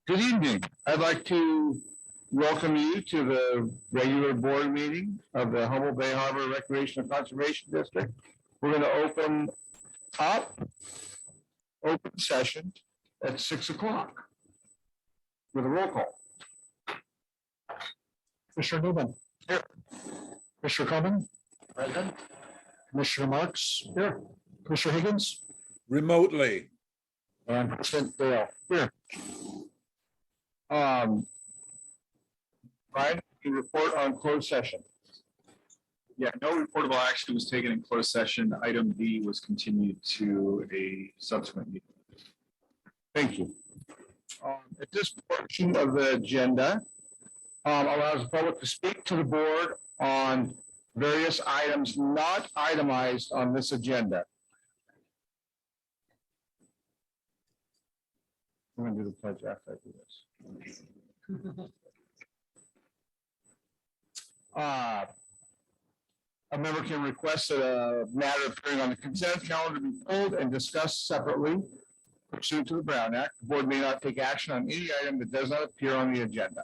Good evening. I'd like to welcome you to the regular board meeting of the Humboldt Bay Harbor Recreation and Conservation District. We're going to open session at 6 o'clock with a roll call. Commissioner Newman. Here. Commissioner Coleman. Present. Commissioner Marks. Here. Commissioner Higgins. Remotely. And President Dale. Here. Brian, you report on closed session. Yeah, no reportable action was taken in closed session. Item B was continued to a subsequent meeting. Thank you. At this portion of the agenda, allows the public to speak to the board on various items not itemized on this agenda. I'm going to do the pledge after I do this. A member can request that a matter appearing on the consent calendar be pulled and discussed separately pursuant to the Brown Act. The board may not take action on any item that does not appear on the agenda.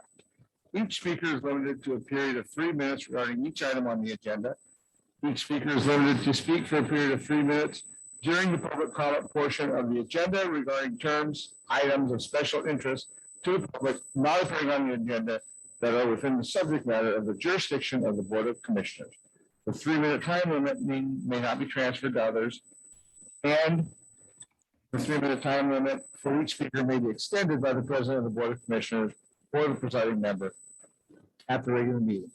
Each speaker is limited to a period of 3 minutes regarding each item on the agenda. Each speaker is limited to speak for a period of 3 minutes during the public comment portion of the agenda regarding terms, items of special interest to the public not appearing on the agenda that are within the subject matter of the jurisdiction of the Board of Commissioners. The 3-minute time limit may not be transferred to others, and the 3-minute time limit for each speaker may be extended by the President of the Board of Commissioners or the presiding member at the regular meeting.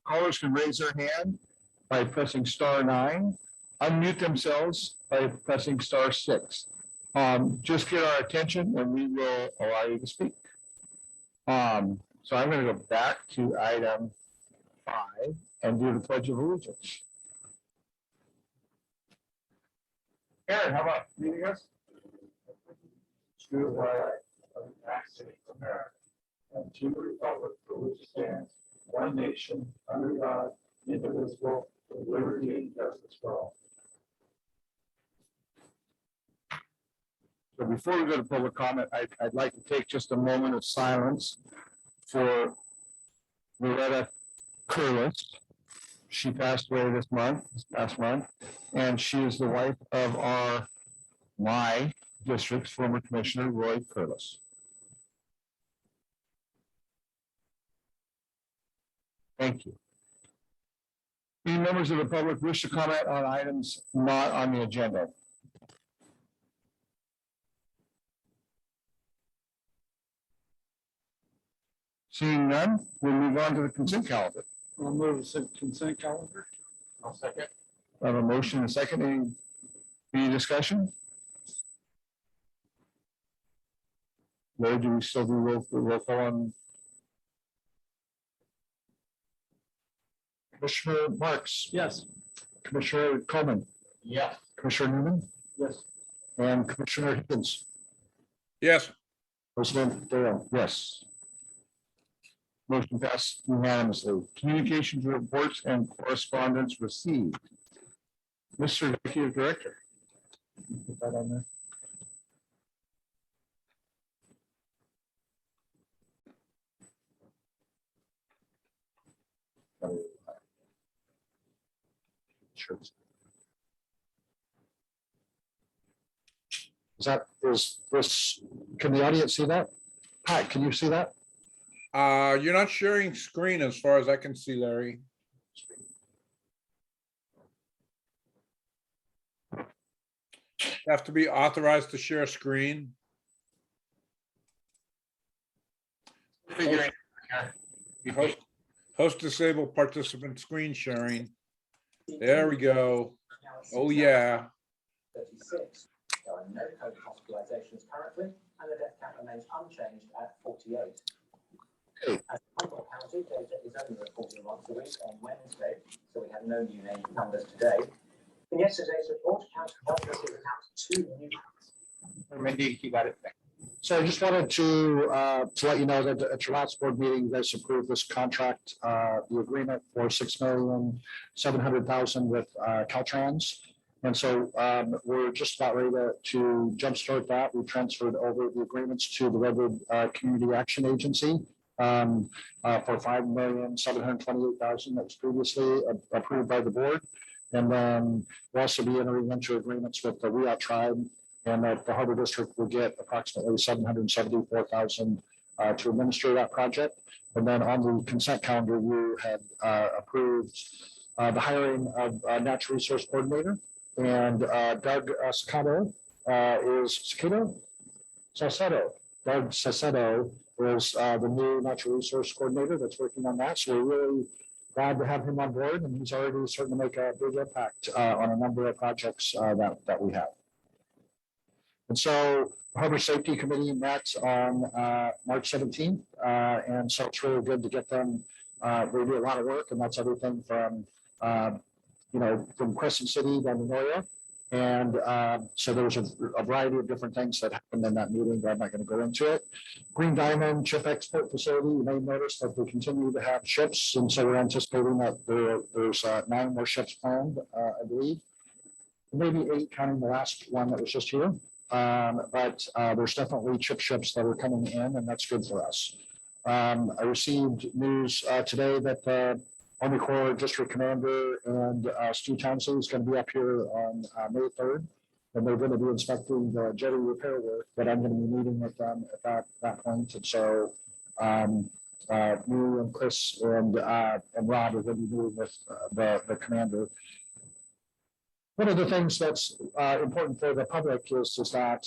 Callers can raise their hand by pressing *9, unmute themselves by pressing *6. Just get our attention and we will allow you to speak. So I'm going to go back to item 5 and do the Pledge of Allegiance. Aaron, how about leading us? To the flag of the United States of America and to the republic for which it stands, one nation, under God, indivisible, with liberty and justice for all. So before we go to public comment, I'd like to take just a moment of silence for Loretta Perilous. She passed away this past month, and she is the wife of my district's former commissioner, Roy Perilous. Thank you. Any members of the public wish to comment on items not on the agenda? Seeing none, we'll move on to the consent calendar. I'll move the consent calendar. I'll second. I have a motion and a second. Any discussion? Where do we still do roll call on? Commissioner Marks. Yes. Commissioner Coleman. Yes. Commissioner Newman. Yes. And Commissioner Higgins. Yes. President Dale. Yes. Motion passed unanimously. Communications, reports, and correspondence received. Mr. Executive Director. Put that on there. Sure. Is this, can the audience see that? Pat, can you see that? You're not sharing screen as far as I can see, Larry. You have to be authorized to share screen. Host disable participant screen sharing. There we go. Oh, yeah. 36. There are no COVID hospitalizations currently, and the death count remains unchanged at 48. As Humboldt County, data is only reported once a week on Wednesday, so we have no new name numbers today. In yesterday's report, county health received accounts 2 new cases. Mindy, you got it. So I just wanted to let you know that at your last board meeting, you guys approved this contract, the agreement for $6,700,000 with Caltrans. And so we're just about ready to jumpstart that. We transferred over the agreements to the Redwood Community Action Agency for $5,728,000 that was previously approved by the board. And then we'll also be entering into agreements with the Weat tribe, and that the Harbor District will get approximately $774,000 to administer that project. And then on the consent calendar, you had approved the hiring of a natural resource coordinator, and Doug Sacato Doug Sacedo is the new natural resource coordinator that's working on that. So we're really glad to have him on board, and he's already starting to make a big impact on a number of projects that we have. And so the Harbor Safety Committee met on March 17th, and so it's really good to get them. They do a lot of work, and that's everything from from Crescent City down to Eureka. And so there was a variety of different things that happened in that meeting, but I'm not going to go into it. Green Diamond Ship Export Facility, you may notice that they continue to have ships, and so we're anticipating that there's 9 more ships planned, I believe. Maybe 8 counting the last one that was just here. But there's definitely chip ships that are coming in, and that's good for us. I received news today that Army Corps District Commander and Stu Townsend is going to be up here on May 3rd, and they're going to be inspecting the jetty repair work, but I'm going to be meeting with them at that point. And so you and Chris and Rob are going to be meeting with the commander. One of the things that's important for the public is that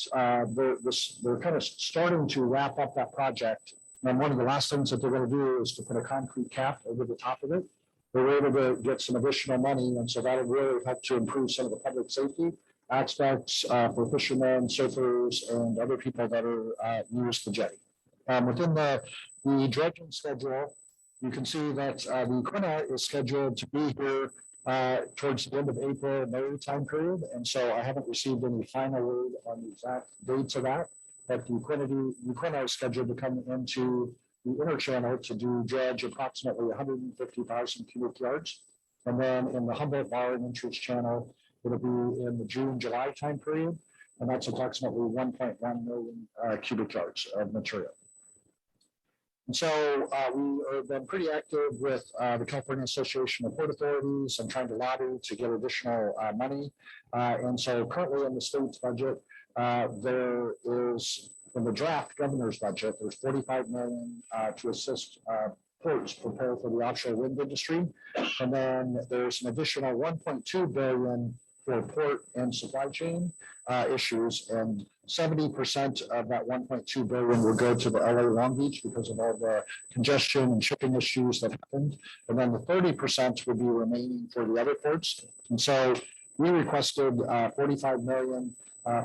they're kind of starting to wrap up that project. And one of the last things that they're going to do is to put a concrete cap over the top of it. They were able to get some additional money, and so that'll really help to improve some of the public safety aspects for fishermen, surfers, and other people that are use the jetty. Within the dredging schedule, you can see that the Quina is scheduled to be here towards the end of April, May time period. And so I haven't received any final word on the exact dates of that, but the Quina is scheduled to come into the inner channel to do dredge approximately 150,000 cubic yards. And then in the Humboldt Bar and Entrance Channel, it'll be in the June, July time period. And that's approximately 1.1 million cubic yards of material. And so we have been pretty active with the California Association of Port Authorities and trying to lobby to get additional money. And so currently in the state's budget, there is, in the draft governor's budget, there's $45 million to assist ports prepare for the offshore wind industry. And then there's an additional $1.2 billion for port and supply chain issues, and 70% of that $1.2 billion will go to the LA Long Beach because of all the congestion and shipping issues that happened. And then the 30% would be remaining for the other ports. And so we requested $45 million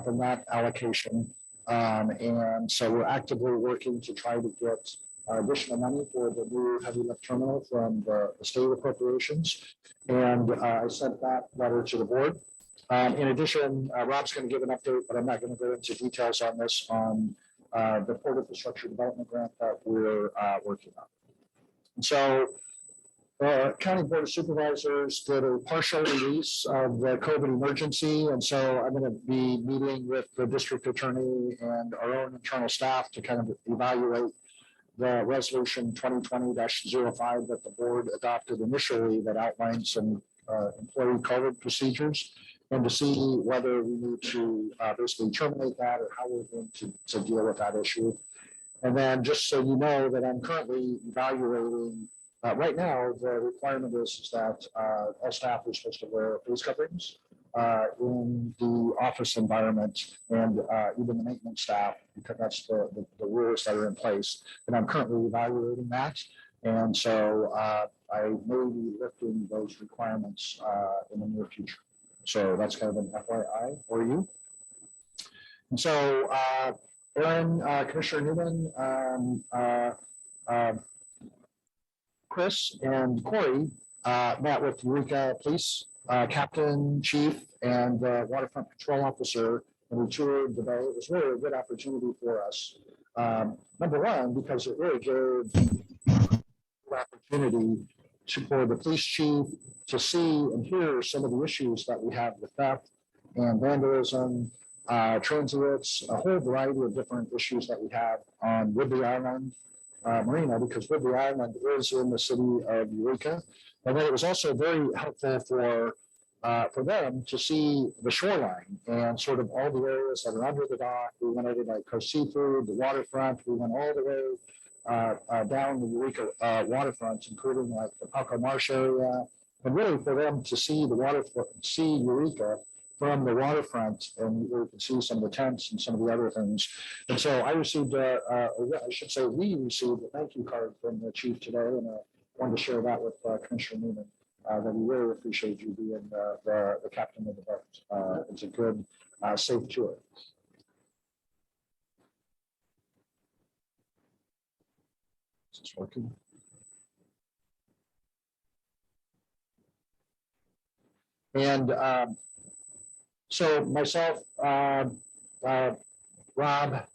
from that allocation. And so we're actively working to try to get additional money for the new heavy lift terminal from the state appropriations. And I sent that letter to the board. In addition, Rob's going to give an update, but I'm not going to go into details on this on the Port Infrastructure Development Grant that we're working on. And so the County Board of Supervisors did a partial release of the COVID emergency. And so I'm going to be meeting with the district attorney and our own internal staff to kind of evaluate the resolution 2020-05 that the board adopted initially that outlines some employee COVID procedures, and to see whether we need to basically terminate that or how we're going to deal with that issue. And then just so you know that I'm currently evaluating, right now, the requirement is that all staff are supposed to wear face coverings in the office environment, and even the maintenance staff, because that's the rules that are in place. And I'm currently evaluating that. And so I may be lifting those requirements in the near future. So that's kind of an FYI for you. And so Aaron, Commissioner Newman, Chris, and Corey met with Eureka Police Captain, Chief, and Waterfront Patrol Officer, and we toured the bay. It was really a good opportunity for us. Number one, because it really gave opportunity for the police chief to see and hear some of the issues that we have with theft and vandalism, transients, a whole variety of different issues that we have on Woodley Island Marina, because Woodley Island is in the city of Eureka. And then it was also very helpful for them to see the shoreline and sort of all the areas that are under the dock. We went over like Coast Seafood, the waterfront. We went all the way down the Eureka waterfront, including like the Paco Marsh area, and really for them to see the water, see Eureka from the waterfront, and you can see some of the tents and some of the other things. And so I received, I should say, we received a thank you card from the chief today, and I wanted to share that with Commissioner Newman. That we really appreciate you being the captain of the boat. It's a good, safe tour. Is this working? And so myself, Rob,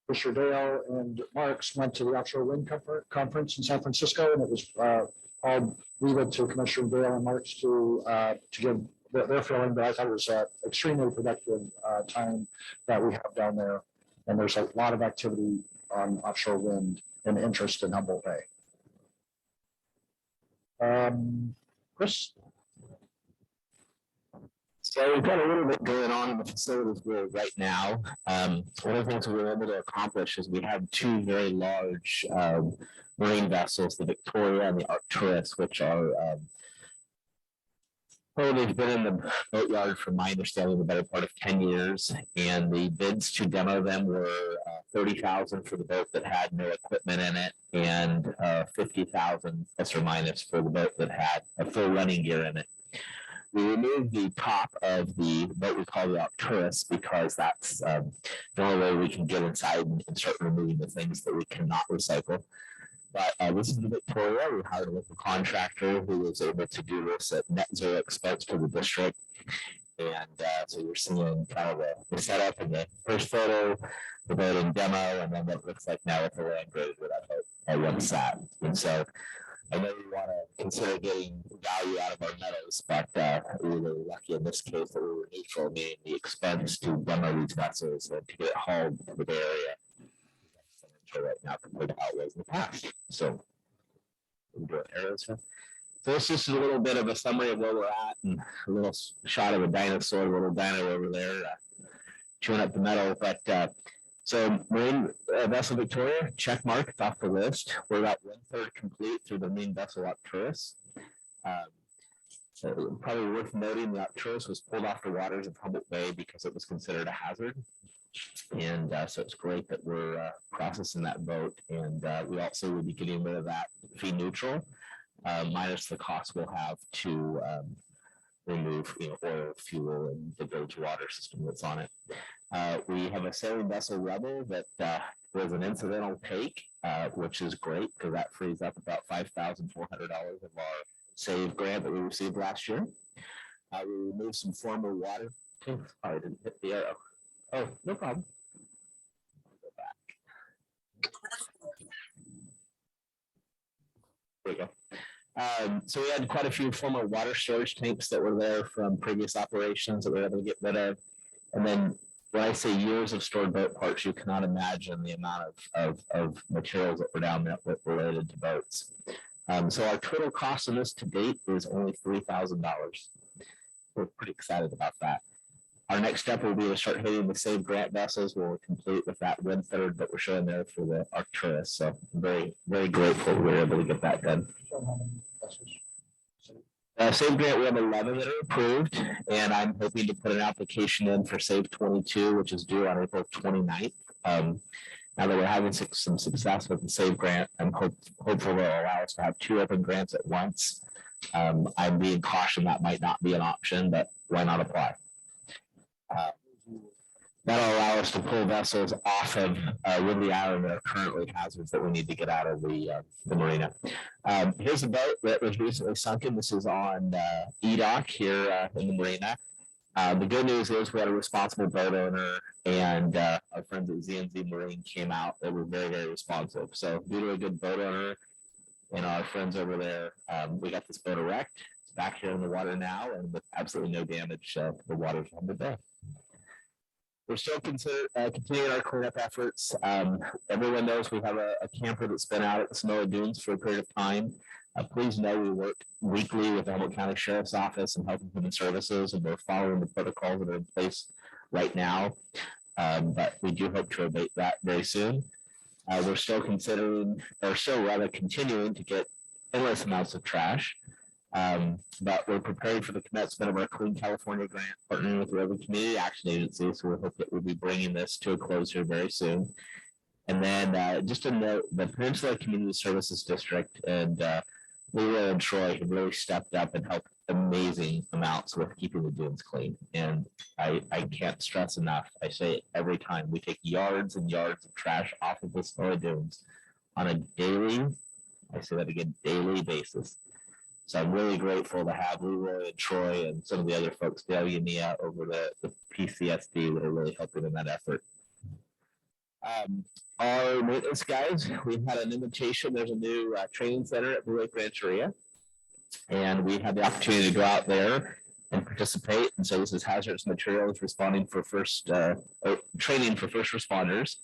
Fisher Dale, and Marks went to the Offshore Wind Conference in San Francisco, and it was I'll leave it to Commissioner Dale and Marks to give their feeling, but I thought it was extremely productive time that we have down there. And there's a lot of activity on offshore wind and interest in Humboldt Bay. Chris? So we've got a little bit going on in the facilities right now. One of the things we were able to accomplish is we have two very large marine vessels, the Victoria and the Arcturus, which are they've been in the boatyard, from my understanding, the better part of 10 years. And the bids to demo them were $30,000 for the boat that had no equipment in it, and $50,000 plus or minus for the boat that had a full running gear in it. We removed the top of the boat we call the Arcturus because that's the only way we can get inside and start removing the things that we cannot recycle. But this is the Victoria. We hired a local contractor who was able to do this at net zero expense for the district. And so you're seeing kind of the setup in the first photo, the boat in demo, and then what it looks like now with the land grade where that boat once sat. And so I know we want to consider getting value out of our meadows, but we were really lucky in this case that we were neutral, meaning the expense to demo these vessels and to get it hauled to the Bay Area right now compared to how it was in the past. So we're doing arrows. So this is a little bit of a summary of where we're at, and a little shot of a dinosaur, a little dino over there chewing up the metal. But so Marine Vessel Victoria, check mark, it's off the list. We're about 1/3 complete through the Marine Vessel Arcturus. So probably worth noting, the Arcturus was pulled off the waters of Humboldt Bay because it was considered a hazard. And so it's great that we're processing that boat. And we also will be getting rid of that fee neutral, minus the cost we'll have to remove oil, fuel, and the village water system that's on it. We have a sailing vessel Rebel that was an incidental take, which is great because that frees up about $5,400 of our SAVE grant that we received last year. We removed some former water. Oh, I didn't hit the arrow. Oh, no problem. Go back. There we go. So we had quite a few former water storage tanks that were there from previous operations that we were able to get rid of. And then when I say years of stored boat parts, you cannot imagine the amount of materials that were down there related to boats. So our total cost on this to date is only $3,000. We're pretty excited about that. Our next step will be to start hitting the SAVE grant vessels. We'll complete with that 1/3 that we're showing there for the Arcturus. So I'm very, very grateful we were able to get that done. SAVE grant, we have 11 that are approved, and I'm hoping to put an application in for SAVE 22, which is due on April 29th. Now that we're having some success with the SAVE grant, I'm hopeful it'll allow us to have 2 open grants at once. I'm being cautioned that might not be an option, but why not apply? That'll allow us to pull vessels off of Woodley Island that are currently hazards that we need to get out of the marina. Here's a boat that was recently sunken. This is on E-Dock here in the marina. The good news is we had a responsible boat owner, and our friends at Z&Z Marine came out. They were very, very responsive. So due to a good boat owner and our friends over there, we got this boat erect. back here in the water now and with absolutely no damage to the waters of Humboldt Bay. We're still continuing our cleanup efforts. Everyone knows we have a camper that's been out at the Snowy Dunes for a period of time. Please know we work weekly with the Humboldt County Sheriff's Office and Health and Human Services, and we're following the protocols that are in place right now. But we do hope to abate that very soon. We're still continuing to get endless amounts of trash. But we're preparing for the commencement of our Clean California grant, partnering with the Urban Community Action Agency. So we hope that we'll be bringing this to a close here very soon. And then just to note, the Peninsula Community Services District and Leroy and Troy have really stepped up and helped amazing amounts with keeping the dunes clean. And I can't stress enough. I say it every time. We take yards and yards of trash off of the Snowy Dunes on a daily, I say that again, daily basis. So I'm really grateful to have Leroy and Troy and some of the other folks, Dale Unia over the PCSD that are really helping in that effort. Our maintenance guys, we've had an invitation. There's a new training center at Blue Lake Rancheria, and we had the opportunity to go out there and participate. And so this is hazardous materials responding for training for first responders.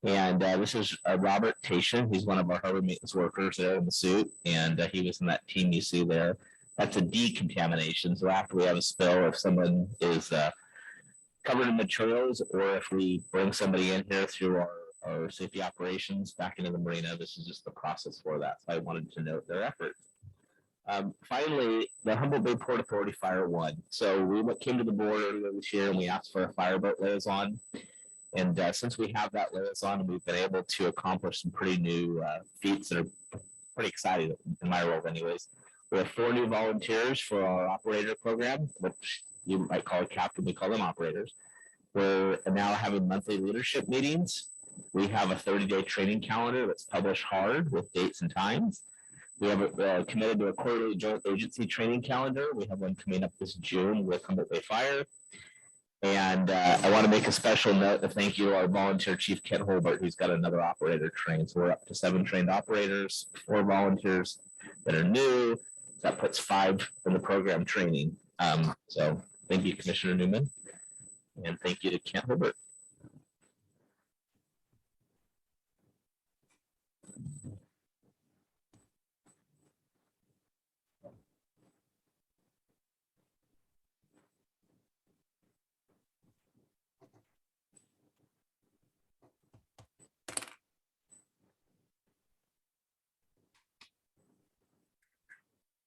And this is Robert Tation. He's one of our harbor maintenance workers there in the suit, and he was in that team you see there. That's a decontamination. So after we have a spill, if someone is covered in materials, or if we bring somebody in here through our safety operations back into the Marina, this is just the process for that. So I wanted to note their effort. Finally, the Humboldt Bay Port Authority Fire 1. So we came to the board earlier this year and we asked for a fireboat liaison. And since we have that liaison, we've been able to accomplish some pretty new feats that are pretty exciting in my role anyways. We have 4 new volunteers for our operator program, which you might call a captain, we call them operators. We're now having monthly leadership meetings. We have a 30-day training calendar that's published hard with dates and times. We have committed to a quarterly joint agency training calendar. We have one coming up this June with Humboldt Bay Fire. And I want to make a special note to thank you to our volunteer chief, Kent Holbert, who's got another operator trained. So we're up to 7 trained operators, 4 volunteers that are new. That puts 5 in the program training. So thank you, Commissioner Newman. And thank you to Kent Holbert.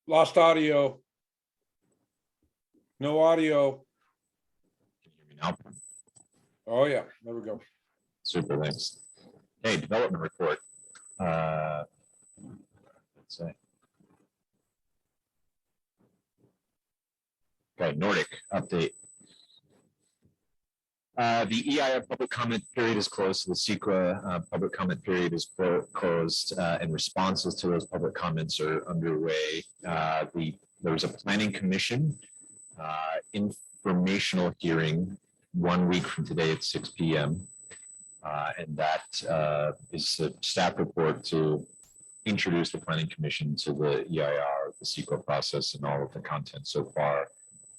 Lost audio. No audio. Can you hear me now? Oh, yeah, there we go. Super, thanks. Hey, development report. Let's see. Okay, Nordic update. The EIR public comment period is closed. So the SEQA public comment period is closed, and responses to those public comments are underway. There was a planning commission informational hearing 1 week from today at 6 p.m. And that is a staff report to introduce the planning commission to the EIR, the SEQA process, and all of the content so far,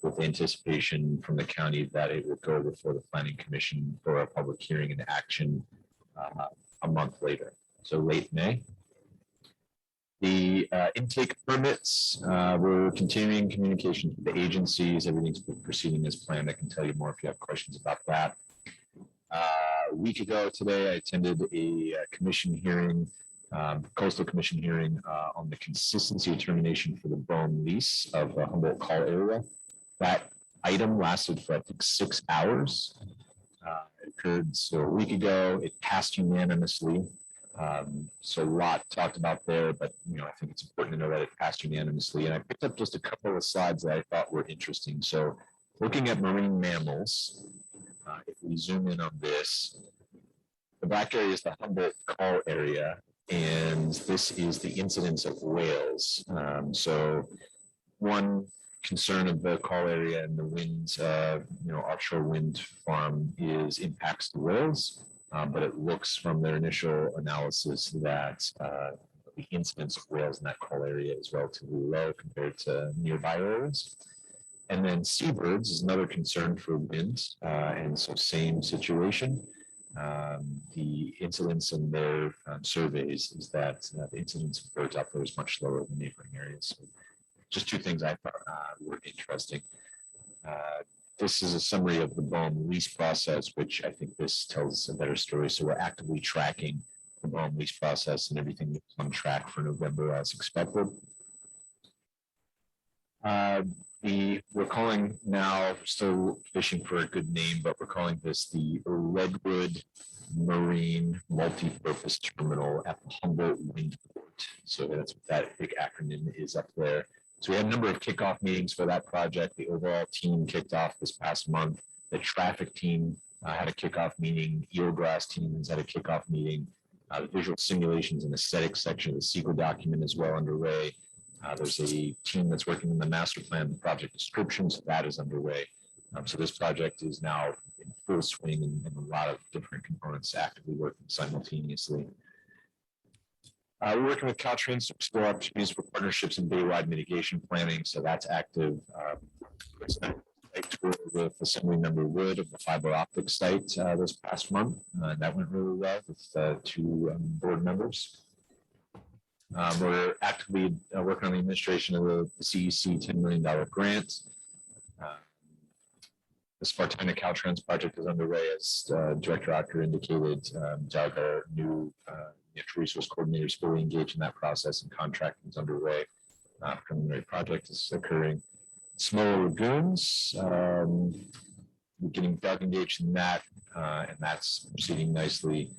with anticipation from the county that it will go before the planning commission for a public hearing and action a month later, so late May. The intake permits, we're continuing communications with the agencies. Everything's proceeding as planned. I can tell you more if you have questions about that. A week ago today, I attended a commission hearing, coastal commission hearing on the consistency determination for the bone lease of the Humboldt call area. That item lasted for, I think, 6 hours. It occurred a week ago. It passed unanimously. So a lot talked about there, but I think it's important to know that it passed unanimously. And I picked up just a couple of slides that I thought were interesting. So looking at marine mammals, if we zoom in on this, the black area is the Humboldt call area, and this is the incidence of whales. So one concern of the call area and the wind, offshore wind farm is impacts to whales, but it looks from their initial analysis that the incidence of whales in that coral area is relatively low compared to nearby areas. And then seabirds is another concern for wind, and so same situation. The incidence in their surveys is that the incidence of birds out there is much lower than neighboring areas. So just two things I thought were interesting. This is a summary of the BOEM lease process, which I think this tells a better story. So we're actively tracking the BOEM lease process, and everything is on track for November as expected. We're calling now, still fishing for a good name, but we're calling this the Redwood Marine Multi-Purpose Terminal at the Humboldt Windport. So that's what that big acronym is up there. So we had a number of kickoff meetings for that project. The overall team kicked off this past month. The traffic team had a kickoff meeting. Eelgrass team has had a kickoff meeting. The visual simulations and aesthetics section of the SEQA document is well underway. There's a team that's working on the master plan, the project description, so that is underway. So this project is now in full swing, and a lot of different components actively working simultaneously. We're working with Caltrans to explore opportunities for partnerships and baywide mitigation planning, so that's active. I toured with Assembly Member Wood of the fiber optic site this past month, and that went really well with two board members. We're actively working on the administration of the CEC $10 million grant. The Spartina Caltrans project is underway, as Director Ocker indicated. Doug, our new natural resource coordinator, is fully engaged in that process, and contracting is underway. Preliminary project is occurring. Smaller lagoons, we're getting Doug engaged in that, and that's proceeding nicely.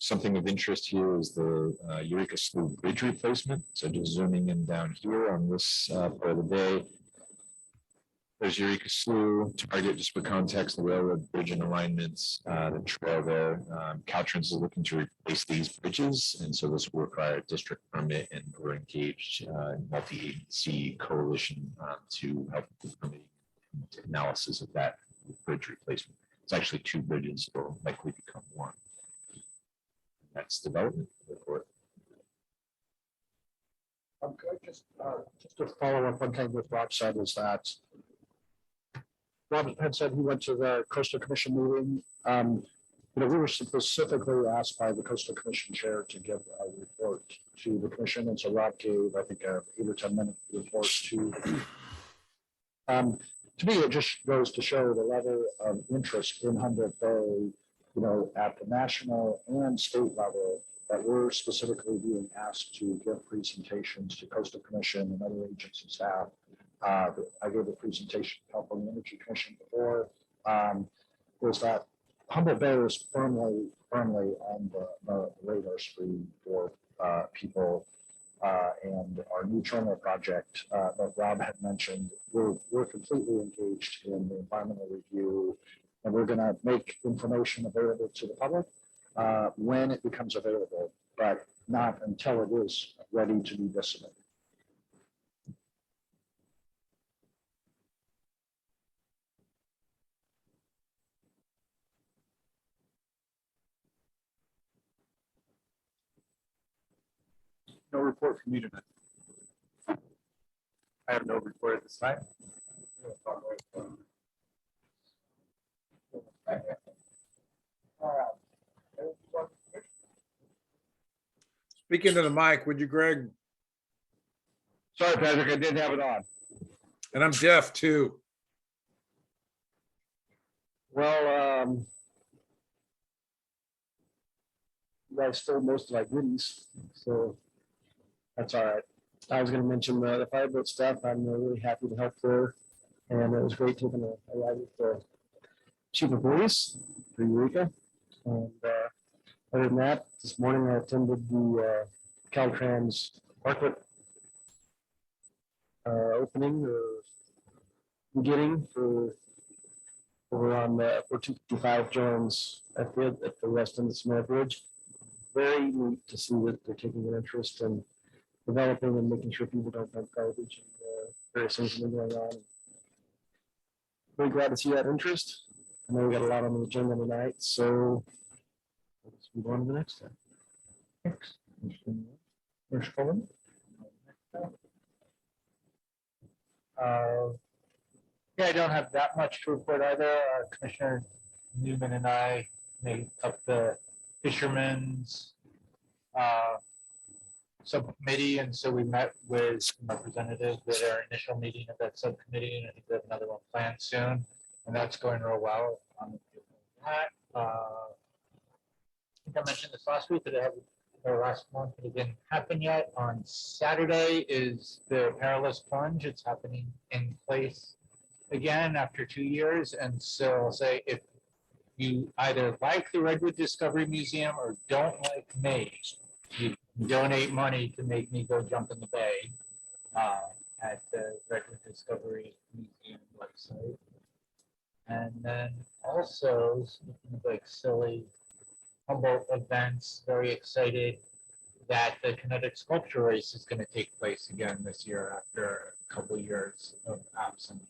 Something of interest here is the Eureka Slough Bridge replacement. So just zooming in down here on this part of the day. There's Eureka Slough, Target, just for context, the railroad bridge and alignments, the trail there. Caltrans is looking to replace these bridges, and so this will require a district permit, and we're engaged in multi-agency coalition to help with the permitting analysis of that bridge replacement. It's actually two bridges, will likely become one. That's development report. Just to follow up on kind of what Rob said is that Rob had said he went to the Coastal Commission meeting. We were specifically asked by the Coastal Commission chair to give a report to the commission, and so Rob gave, I think, a 8 or 10 minute report to. To me, it just goes to show the level of interest in Humboldt Bay, at the national and state level, that we're specifically being asked to give presentations to Coastal Commission and other agency staff. I gave a presentation to California Energy Commission before. Was that Humboldt Bay is firmly on the radar screen for people, and our new terminal project that Rob had mentioned. We're completely engaged in the environmental review, and we're going to make information available to the public when it becomes available, but not until it is ready to be disseminated. No report from me tonight. I have no report at this time. Speaking to the mic, would you, Greg? Sorry, Patrick, I didn't have it on. And I'm deaf too. Well, you guys stole most of my goodies, so that's all right. I was going to mention the fireboat stuff. I'm really happy to help there, and it was great taking a ride with the chief of police for Eureka. And other than that, this morning I attended the Caltrans Parklet opening or beginning for over on the 425 Jones at the west end of Smith Bridge. Very neat to see that they're taking an interest in developing and making sure people don't dump garbage and various things that are going on. Really glad to see that interest. I know we got a lot on the agenda tonight, so let's move on to the next step. Thanks. Commissioner Coleman? Yeah, I don't have that much to report either. Commissioner Newman and I made up the fishermen's subcommittee, and so we met with some representatives at our initial meeting of that subcommittee, and I think we have another one planned soon, and that's going real well. I think I mentioned this last week that I have, or last month, but it didn't happen yet. On Saturday is the Perilous Plunge. It's happening in place again after 2 years, and so I'll say if you either like the Redwood Discovery Museum or don't like me, you can donate money to make me go jump in the bay at the Redwood Discovery Museum website. And then also, speaking of like silly Humboldt events, very excited that the kinetic sculpture race is going to take place again this year after a couple of years of absence.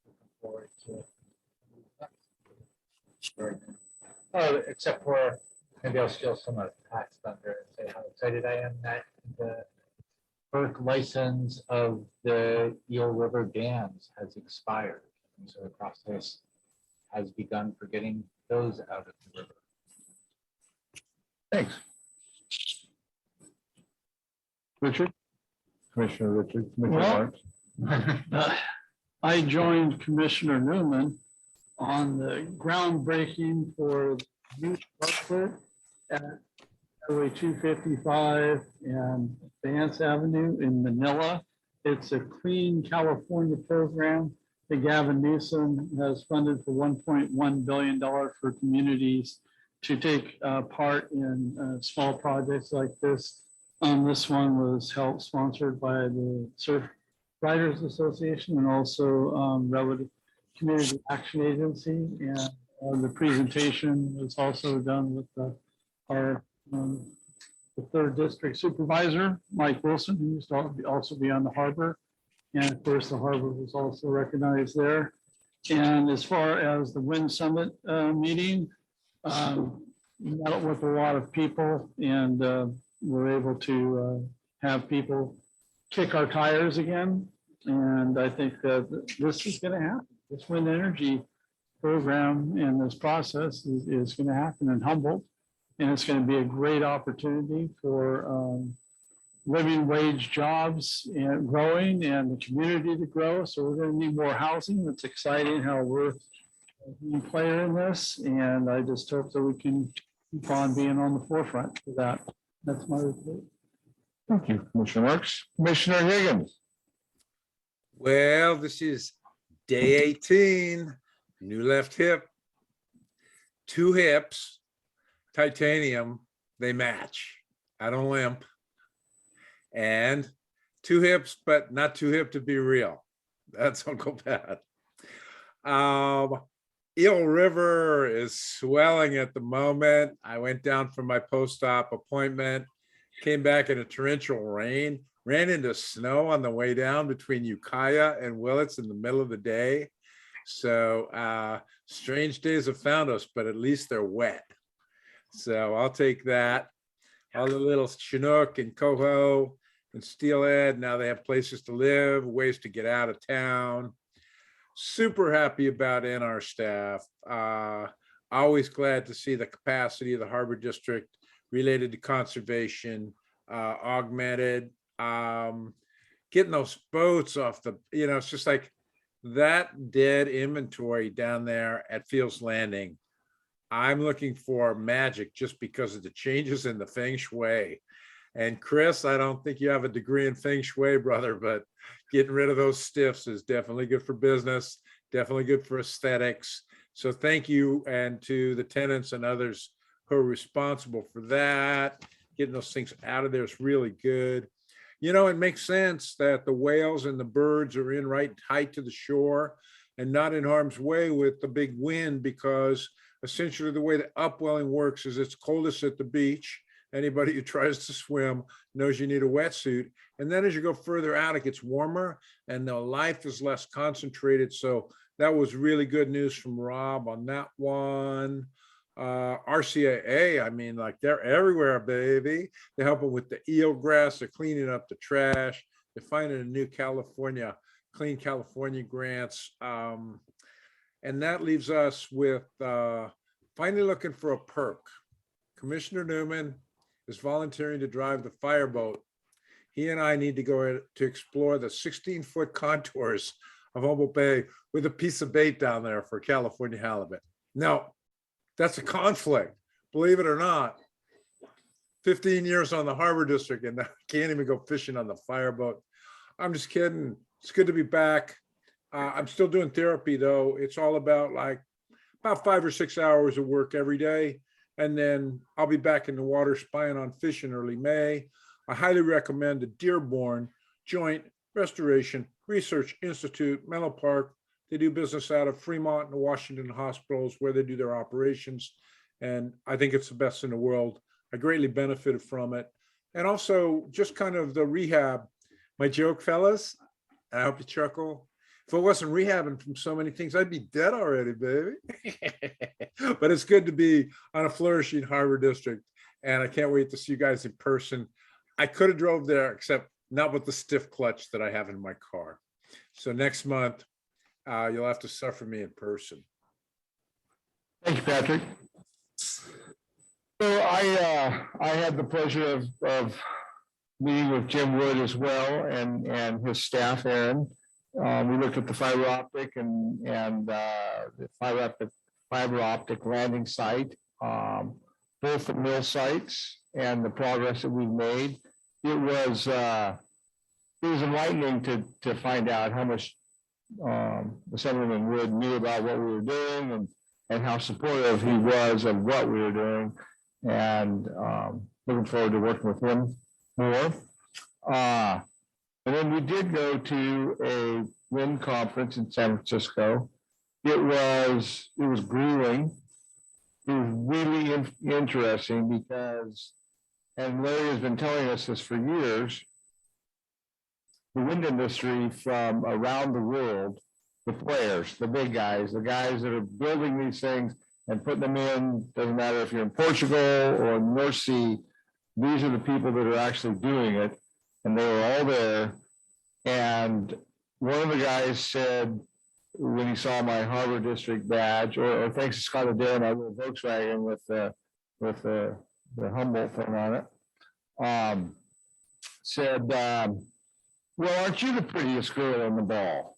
Looking forward to it. Oh, except for maybe I'll steal some of Pat's thunder and say how excited I am that the FERC license of the Eel River dams has expired. And so the process has begun for getting those out of the river. Thanks. Richard? Commissioner Richard, Commissioner Marks. I joined Commissioner Newman on the groundbreaking for youth parklet at Highway 255 and Vance Avenue in Manila. It's a Clean California program that Gavin Newsom has funded for $1.1 billion for communities to take part in small projects like this. This one was helped sponsored by the Surf Riders Association and also Relative Community Action Agency. And the presentation was also done with our the 3rd District Supervisor, Mike Wilson, who used to also be on the harbor. And of course, the harbor was also recognized there. And as far as the Wind Summit meeting, met with a lot of people and we're able to have people kick our tires again. And I think that this is going to happen. This wind energy program and this process is going to happen in Humboldt. And it's going to be a great opportunity for living wage jobs and growing and the community to grow. So we're going to need more housing. It's exciting how we're a player in this. And I just hope that we can keep on being on the forefront for that. That's my report. Thank you, Commissioner Marks. Commissioner Higgins. Well, this is day 18, new left hip, 2 hips, titanium, they match. I don't limp. And 2 hips, but not too hip to be real. That's Uncle Pat. Eel River is swelling at the moment. I went down for my post-op appointment, came back in a torrential rain, ran into snow on the way down between Ukiah and Willits in the middle of the day. So strange days have found us, but at least they're wet. So I'll take that. All the little Chinook and Coho and Steelhead, now they have places to live, ways to get out of town. Super happy about NR staff. Always glad to see the capacity of the Harbor District related to conservation augmented. Getting those boats off the, it's just like that dead inventory down there at Fields Landing. I'm looking for magic just because of the changes in the feng shui. And Chris, I don't think you have a degree in feng shui, brother, but getting rid of those stiffs is definitely good for business, definitely good for aesthetics. So thank you, and to the tenants and others who are responsible for that. Getting those things out of there is really good. It makes sense that the whales and the birds are in right tight to the shore and not in harm's way with the big wind, because essentially the way the upwelling works is it's coldest at the beach. Anybody who tries to swim knows you need a wetsuit. And then as you go further out, it gets warmer and the life is less concentrated. So that was really good news from Rob on that one. RCAA, I mean, like they're everywhere, baby. They help them with the eelgrass, they're cleaning up the trash, they're finding a new Clean California grants. And that leaves us with finally looking for a perk. Commissioner Newman is volunteering to drive the fireboat. He and I need to go to explore the 16-foot contours of Humboldt Bay with a piece of bait down there for California halibut. No, that's a conflict, believe it or not. 15 years on the harbor district and I can't even go fishing on the fireboat. I'm just kidding. It's good to be back. I'm still doing therapy though. It's all about about 5 or 6 hours of work every day. And then I'll be back in the water spying on fish in early May. I highly recommend the Dearborn Joint Restoration Research Institute, Menlo Park. They do business out of Fremont and the Washington hospitals where they do their operations. And I think it's the best in the world. I greatly benefited from it. And also just kind of the rehab. My joke, fellas, I hope you chuckle. If I wasn't rehabbing from so many things, I'd be dead already, baby. But it's good to be on a flourishing harbor district. And I can't wait to see you guys in person. I could have drove there, except not with the stiff clutch that I have in my car. So next month, you'll have to suffer me in person. Thank you, Patrick. So I had the pleasure of meeting with Jim Wood as well and his staff, Aaron. We looked at the fiber optic and the fiber optic landing site, both the mill sites and the progress that we've made. It was enlightening to find out how much Assemblyman Wood knew about what we were doing and how supportive he was of what we were doing. And looking forward to working with him more. And then we did go to a wind conference in San Francisco. It was grueling. It was really interesting because, and Larry has been telling us this for years, the wind industry from around the world, the players, the big guys, the guys that are building these things and putting them in, doesn't matter if you're in Portugal or North Sea, these are the people that are actually doing it. And they were all there. And one of the guys said, when he saw my Harbor District badge, or thanks to Scott Adair, my little Volkswagen with the Humboldt thing on it, said, well, aren't you the prettiest girl in the ball?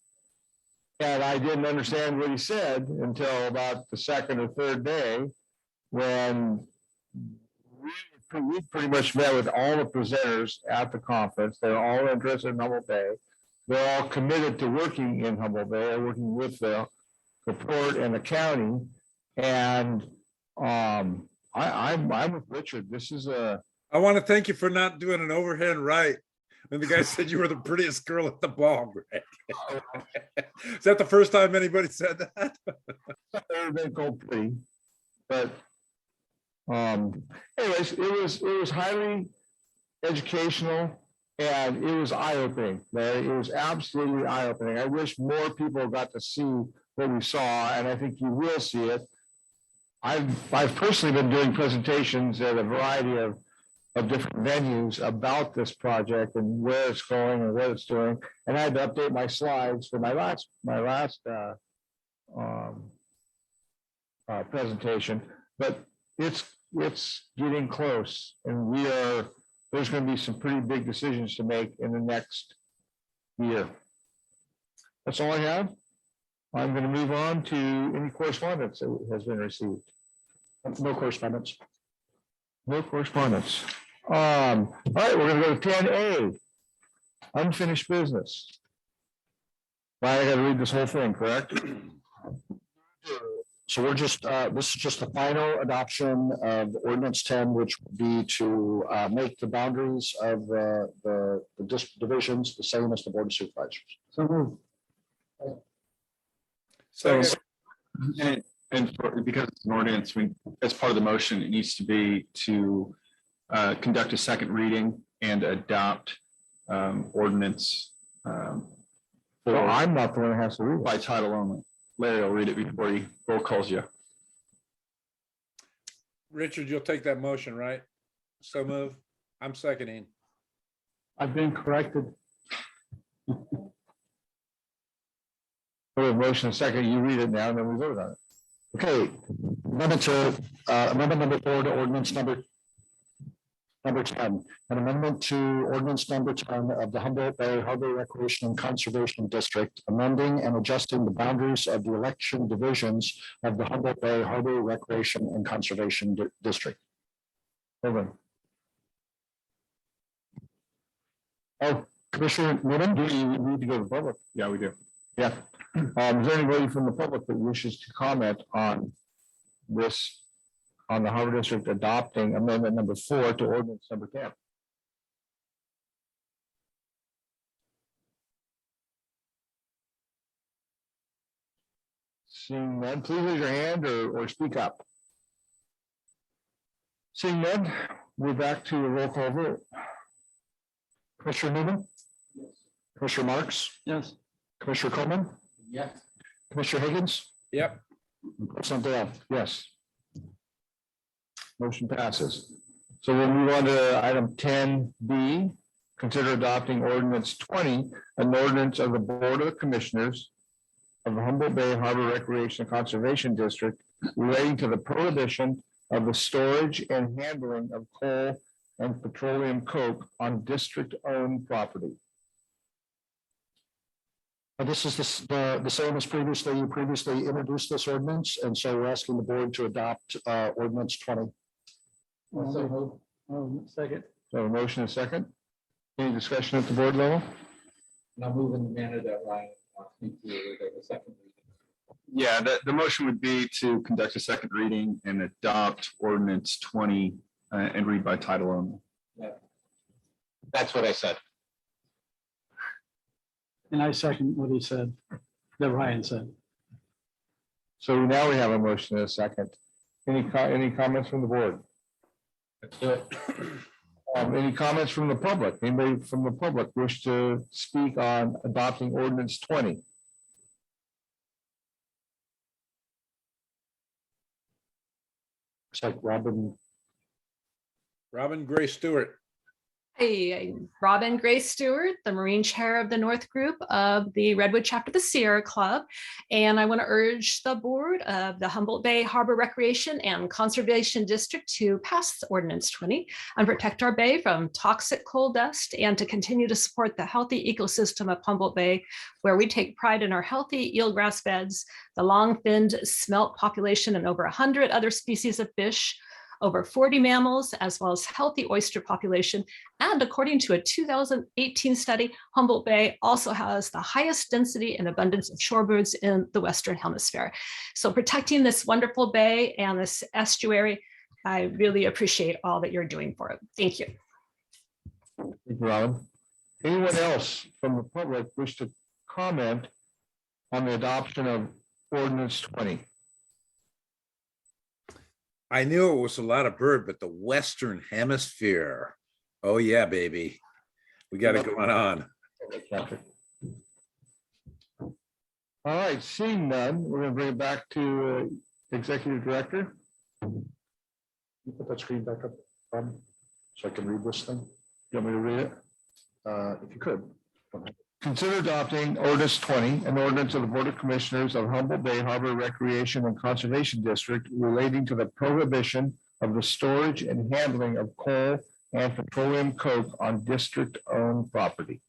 And I didn't understand what he said until about the second or third day, when we pretty much met with all the presenters at the conference. They're all interested in Humboldt Bay. They're all committed to working in Humboldt Bay, working with the port and the county. And I'm with Richard. This is I want to thank you for not doing an overhand right when the guy said you were the prettiest girl at the ball, Greg. Is that the first time anybody said that? never been called pretty, but anyways, it was highly educational and it was eye-opening. It was absolutely eye-opening. I wish more people got to see what we saw, and I think you will see it. I've personally been doing presentations at a variety of different venues about this project and where it's going and what it's doing. And I had to update my slides for my last presentation, but it's getting close, and there's going to be some pretty big decisions to make in the next year. That's all I have. I'm going to move on to any correspondence that has been received. No correspondence. No correspondence. All right, we're going to go to 10A, unfinished business. I got to read this whole thing, correct? So we're just, this is just the final adoption of Ordinance 10, which would be to make the boundaries of the divisions the same as the Board of Supervisors. So because it's an ordinance, as part of the motion, it needs to be to conduct a second reading and adopt ordinance. I'm not the one that has to read by title only. Larry will read it before he roll calls you. Richard, you'll take that motion, right? So move. I'm seconding. I've been corrected. We have motion and second. You read it now and then we vote on it. Okay, amendment number 4 to ordinance number 10, an amendment to ordinance number 10 of the Humboldt Bay Harbor Recreation and Conservation District, amending and adjusting the boundaries of the election divisions of the Humboldt Bay Harbor Recreation and Conservation District. Over. Oh, Commissioner Newman? Do you need to go to the public? Yeah, we do. Yeah. Is there anybody from the public that wishes to comment on this, on the Harbor District adopting amendment number 4 to ordinance number 10? Seeing none, please raise your hand or speak up. Seeing none, we're back to a roll call vote. Commissioner Newman? Commissioner Marks? Yes. Commissioner Coleman? Yes. Commissioner Higgins? Yep. President Dale? Yes. Motion passes. So we'll move on to item 10B. Consider adopting ordinance 20, an ordinance of the Board of Commissioners of the Humboldt Bay Harbor Recreation and Conservation District relating to the prohibition of the storage and handling of coal and petroleum coke on district-owned property. This is the same as previously. You previously introduced this ordinance, and so we're asking the board to adopt ordinance 20. Second. So a motion and second. Any discussion at the board level? Now move in the manner that Ryan wants me to the second reading. Yeah, the motion would be to conduct a second reading and adopt ordinance 20 and read by title only. That's what I said. And I second what he said, that Ryan said. So now we have a motion and a second. Any comments from the board? Any comments from the public? Anybody from the public wish to speak on adopting ordinance 20? It's like Robin. Robin Gray Stewart. Hey, I'm Robin Gray Stewart, the Marine Chair of the North Group of the Redwood Chapter of the Sierra Club. And I want to urge the board of the Humboldt Bay Harbor Recreation and Conservation District to pass Ordinance 20 and protect our bay from toxic coal dust and to continue to support the healthy ecosystem of Humboldt Bay, where we take pride in our healthy eelgrass beds, the long-finned smelt population, and over 100 other species of fish, over 40 mammals, as well as healthy oyster population. And according to a 2018 study, Humboldt Bay also has the highest density and abundance of shorebirds in the Western Hemisphere. So protecting this wonderful bay and this estuary, I really appreciate all that you're doing for it. Thank you. Thank you, Robin. Anyone else from the public wish to comment on the adoption of ordinance 20? I knew it was a lot of bird, but the Western Hemisphere. Oh, yeah, baby. We got it going on. All right, seeing none, we're going to bring it back to Executive Director. You put that screen back up, so I can read this thing. You want me to read it? If you could. Consider adopting ordinance 20, an ordinance of the Board of Commissioners of Humboldt Bay Harbor Recreation and Conservation District relating to the prohibition of the storage and handling of coal and petroleum coke on district-owned property.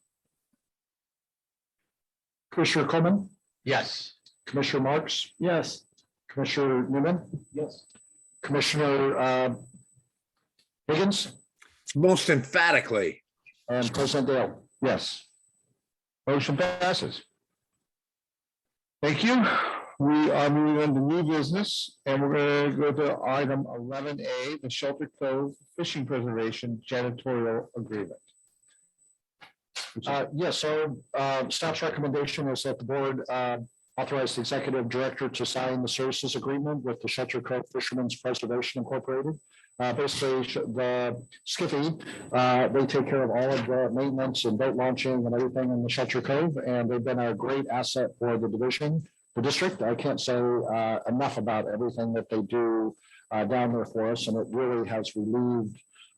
Commissioner Coleman, Yes. Commissioner Marks, Yes. Commissioner Newman, Yes. Commissioner Higgins, Most emphatically. and President Dale. Yes. Motion passes. Thank you. We are moving on to new business, and we're going to go to item 11A, the Shelter Cove Fishing Preservation Janitorial Agreement. Yes, so staff's recommendation is that the board authorize the executive director to sign the services agreement with the Shelter Cove Fishermen's Preservation Incorporated. Basically, the Skiffy, they take care of all of the maintenance and boat launching and everything in the Shelter Cove, and they've been a great asset for the division, the district. I can't say enough about everything that they do down there for us, and it really has relieved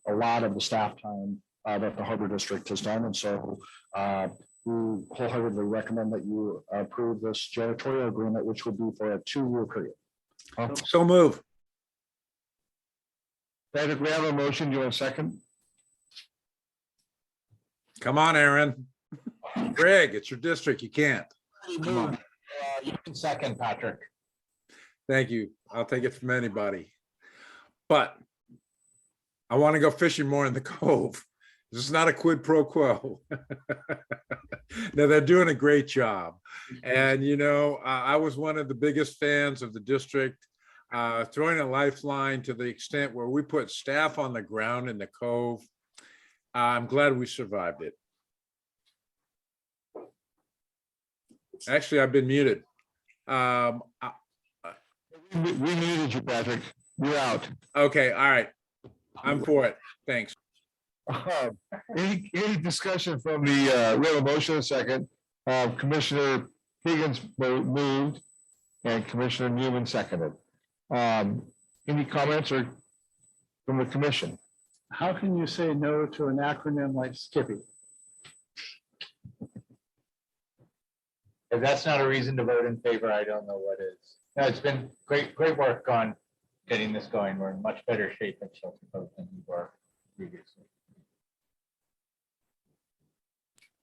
a lot of the staff time that the Harbor District has done. And so we wholeheartedly recommend that you approve this janitorial agreement, which would be for a 2-year period. So move. Patrick, we have a motion. Do you want a second? Come on, Aaron. Greg, it's your district. You can't. Come on. You can second, Patrick. Thank you. I'll take it from anybody. But I want to go fishing more in the cove. This is not a quid pro quo. No, they're doing a great job. And, you know, I was one of the biggest fans of the district, throwing a lifeline to the extent where we put staff on the ground in the cove. I'm glad we survived it. Actually, I've been muted. We muted you, Patrick. You're out. Okay, all right. I'm for it. Thanks. Any discussion from the, we have a motion, a second. Commissioner Higgins moved and Commissioner Newman seconded. Any comments or from the commission? How can you say no to an acronym like Skippy? If that's not a reason to vote in favor, I don't know what is. No, it's been great work on getting this going. We're in much better shape at Shelter Cove than we were previously.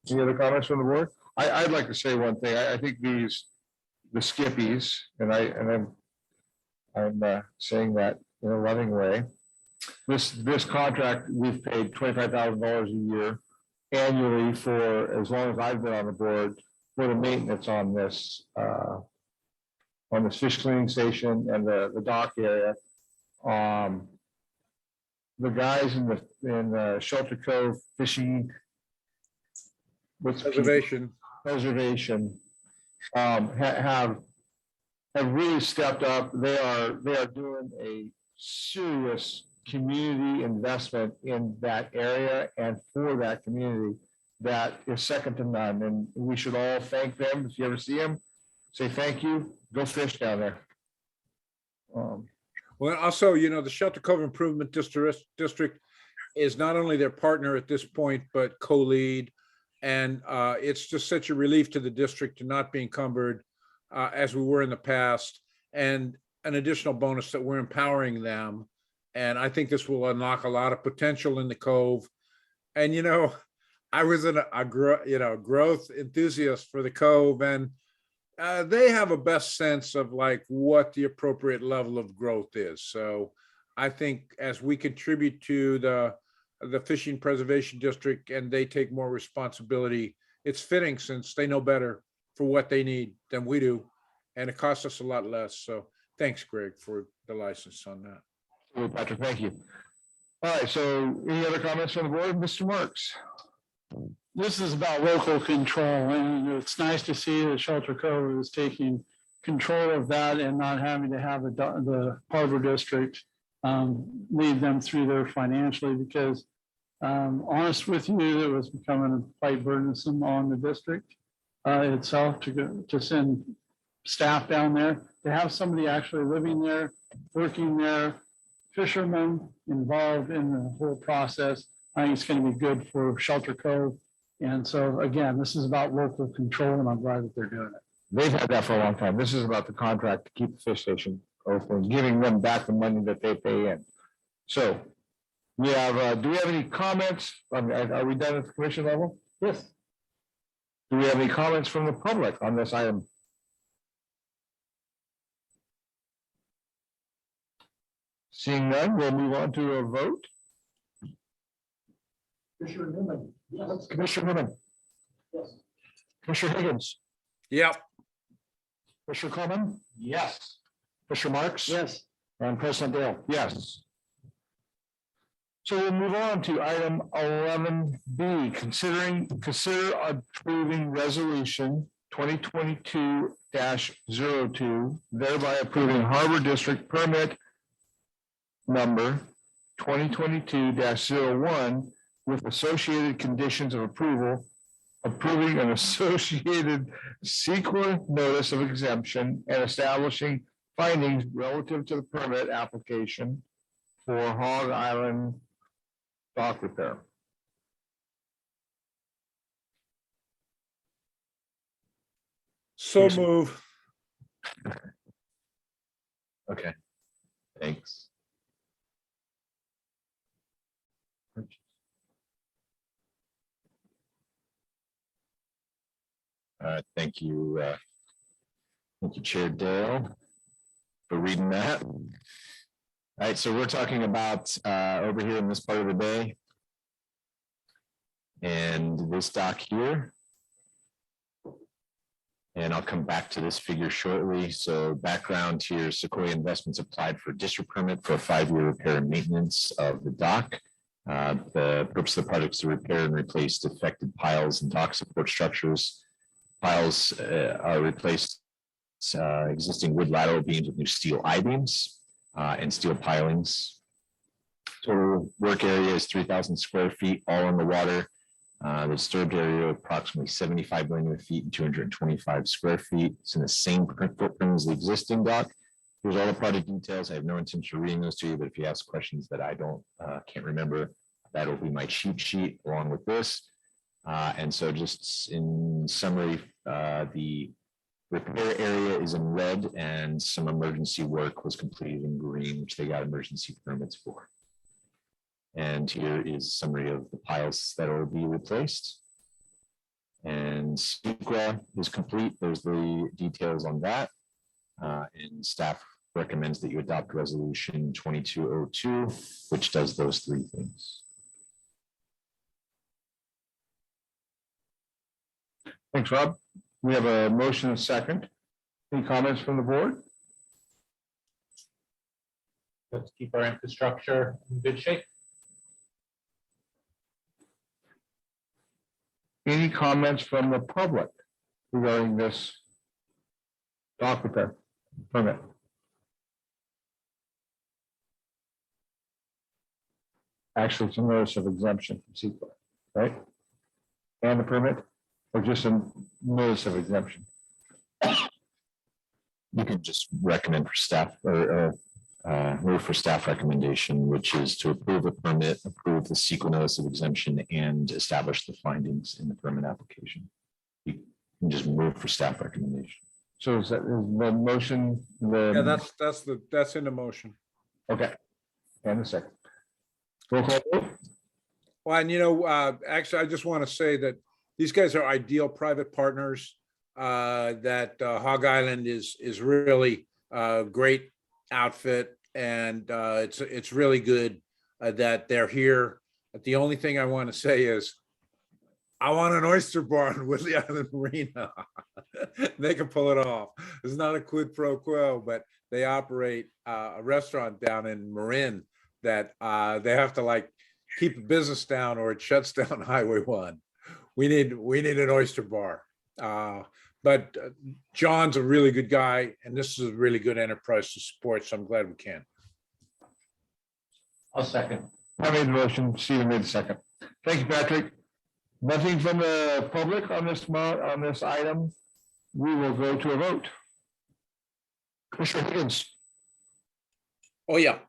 Any other comments from the board? I'd like to say one thing. I think the Skippies, and I'm saying that in a loving way. This contract, we've paid $25,000 a year annually for as long as I've been on the board for the maintenance on this fish cleaning station and the dock area. The guys in the Shelter Cove fishing Reservation. have really stepped up. They are doing a serious community investment in that area and for that community that is second to none. And we should all thank them. If you ever see them, say thank you. Go fish down there. Well, also, you know, the Shelter Cove Improvement District is not only their partner at this point, but co-lead. And it's just such a relief to the district to not be encumbered as we were in the past. And an additional bonus that we're empowering them. And I think this will unlock a lot of potential in the Cove. And, you know, I was a growth enthusiast for the Cove, and they have a best sense of like what the appropriate level of growth is. So I think as we contribute to the Fishing Preservation District and they take more responsibility, it's fitting since they know better for what they need than we do. And it costs us a lot less. So thanks, Greg, for the license on that. Patrick, thank you. All right, so any other comments from the board? Mr. Marks? This is about local control, and it's nice to see that Shelter Cove is taking control of that and not having to have the Harbor District lead them through there financially, because honest with you, it was becoming quite burdensome on the district itself to send staff down there. To have somebody actually living there, working there, fishermen involved in the whole process, I think it's going to be good for Shelter Cove. And so again, this is about local control, and I'm glad that they're doing it. They've had that for a long time. This is about the contract to keep the fish station open, giving them back the money that they pay in. So we have, do we have any comments? Are we done at the commission level? Yes. Do we have any comments from the public on this item? Seeing none, we'll move on to a vote. Commissioner Newman. Yes. Commissioner Newman. Yes. Commissioner Higgins. Yep. Commissioner Coleman. Yes. Commissioner Marks. Yes. And President Dale. Yes. So we'll move on to item 11B, consider approving resolution 2022-02, thereby approving Harbor District permit number 2022-01 with associated conditions of approval, approving an associated sequel notice of exemption and establishing findings relative to the permit application for Hog Island dock repair. So move. Okay. Thanks. Thank you, Chair Dale, for reading that. All right, so we're talking about over here in this part of the bay. And this dock here. And I'll come back to this figure shortly. So background here, Sequoia Investments applied for a district permit for a 5-year repair and maintenance of the dock. The purpose of the project is to repair and replace defective piles and dock support structures. Piles are replaced existing wood lateral beams with new steel I-beams and steel pilings. Total work area is 3,000 square feet, all on the water. The disturbed area approximately 75 linear feet and 225 square feet. It's in the same footprint as the existing dock. Here's all the project details. I have no intention of reading those to you, but if you ask questions that I can't remember, that'll be my cheat sheet along with this. And so just in summary, the repair area is in red and some emergency work was completed in green, which they got emergency permits for. And here is a summary of the piles that will be replaced. And SEQA is complete. There's the details on that. And staff recommends that you adopt resolution 2202, which does those 3 things. Thanks, Rob. We have a motion and a second. Any comments from the board? Let's keep our infrastructure in good shape. Any comments from the public regarding this dock repair permit? Actually, it's a notice of exemption from CEQA, right? And the permit, or just a notice of exemption? You can just recommend for staff or move for staff recommendation, which is to approve a permit, approve the CEQA notice of exemption, and establish the findings in the permit application. You can just move for staff recommendation. So is that the motion? Yeah, that's in the motion. Okay. And a second. Roll call vote. Well, and actually, I just want to say that these guys are ideal private partners. That Hog Island is really a great outfit, and it's really good that they're here. But the only thing I want to say is, I want an oyster bar in Woodland Island Marina. They can pull it off. It's not a quid pro quo, but they operate a restaurant down in Marin that they have to keep the business down or it shuts down Highway 1. We need an oyster bar. But John's a really good guy, and this is a really good enterprise to support, so I'm glad we can. I'll second. I made the motion, Stephen made the second. Thank you, Patrick. Nothing from the public on this item. We will go to a vote. Commissioner Higgins, Oh, yeah.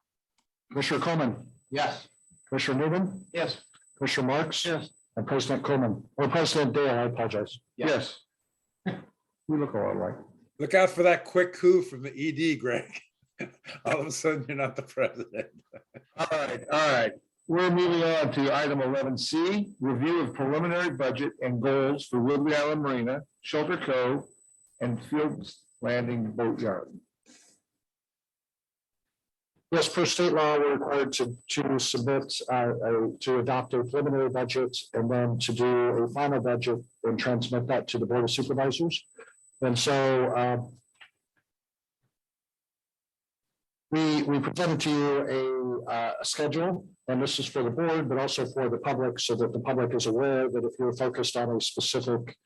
Commissioner Coleman, Yes. Commissioner Newman, Yes. Commissioner Marks. Yes. And President Coleman, or President Dale, I apologize. Yes. We look all alike. Look out for that quick coup from the ED, Greg. All of a sudden, you're not the president. All right. We're moving on to item 11C, review of preliminary budget and goals for Woodland Island Marina, Shelter Cove, and Fields Landing Boatyard. Yes, per state law, we're required to submit, to adopt a preliminary budget and then to do a final budget and transmit that to the Board of Supervisors. And so we presented to you a schedule, and this is for the board, but also for the public, so that the public is aware that if you're focused on a specific,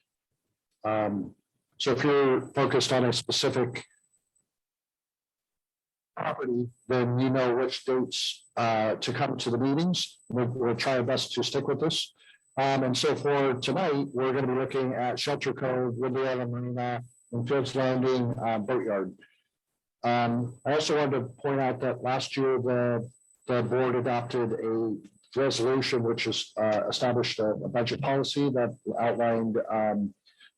property, then you know which dates to come to the meetings. We'll try our best to stick with this. And so for tonight, we're going to be looking at Shelter Cove, Woodland Island Marina, and Fields Landing Boatyard. I also wanted to point out that last year, the board adopted a resolution which has established a budget policy that outlined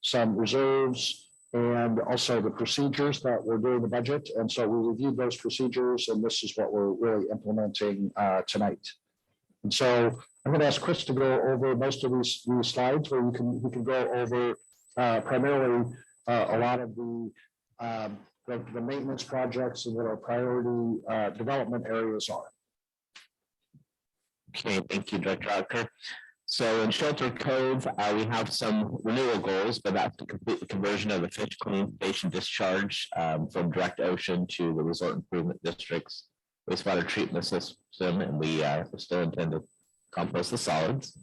some reserves and also the procedures that we're doing the budget. And so we reviewed those procedures, and this is what we're really implementing tonight. And so I'm going to ask Chris to go over most of these slides where we can go over primarily a lot of the maintenance projects and what our priority development areas are. Okay, thank you, Director Ocker. So in Shelter Cove, we have some renewal goals, but that's to complete the conversion of the fish cleaning station discharge from direct ocean to the resort improvement district's wastewater treatment system, and we still intend to compost the solids.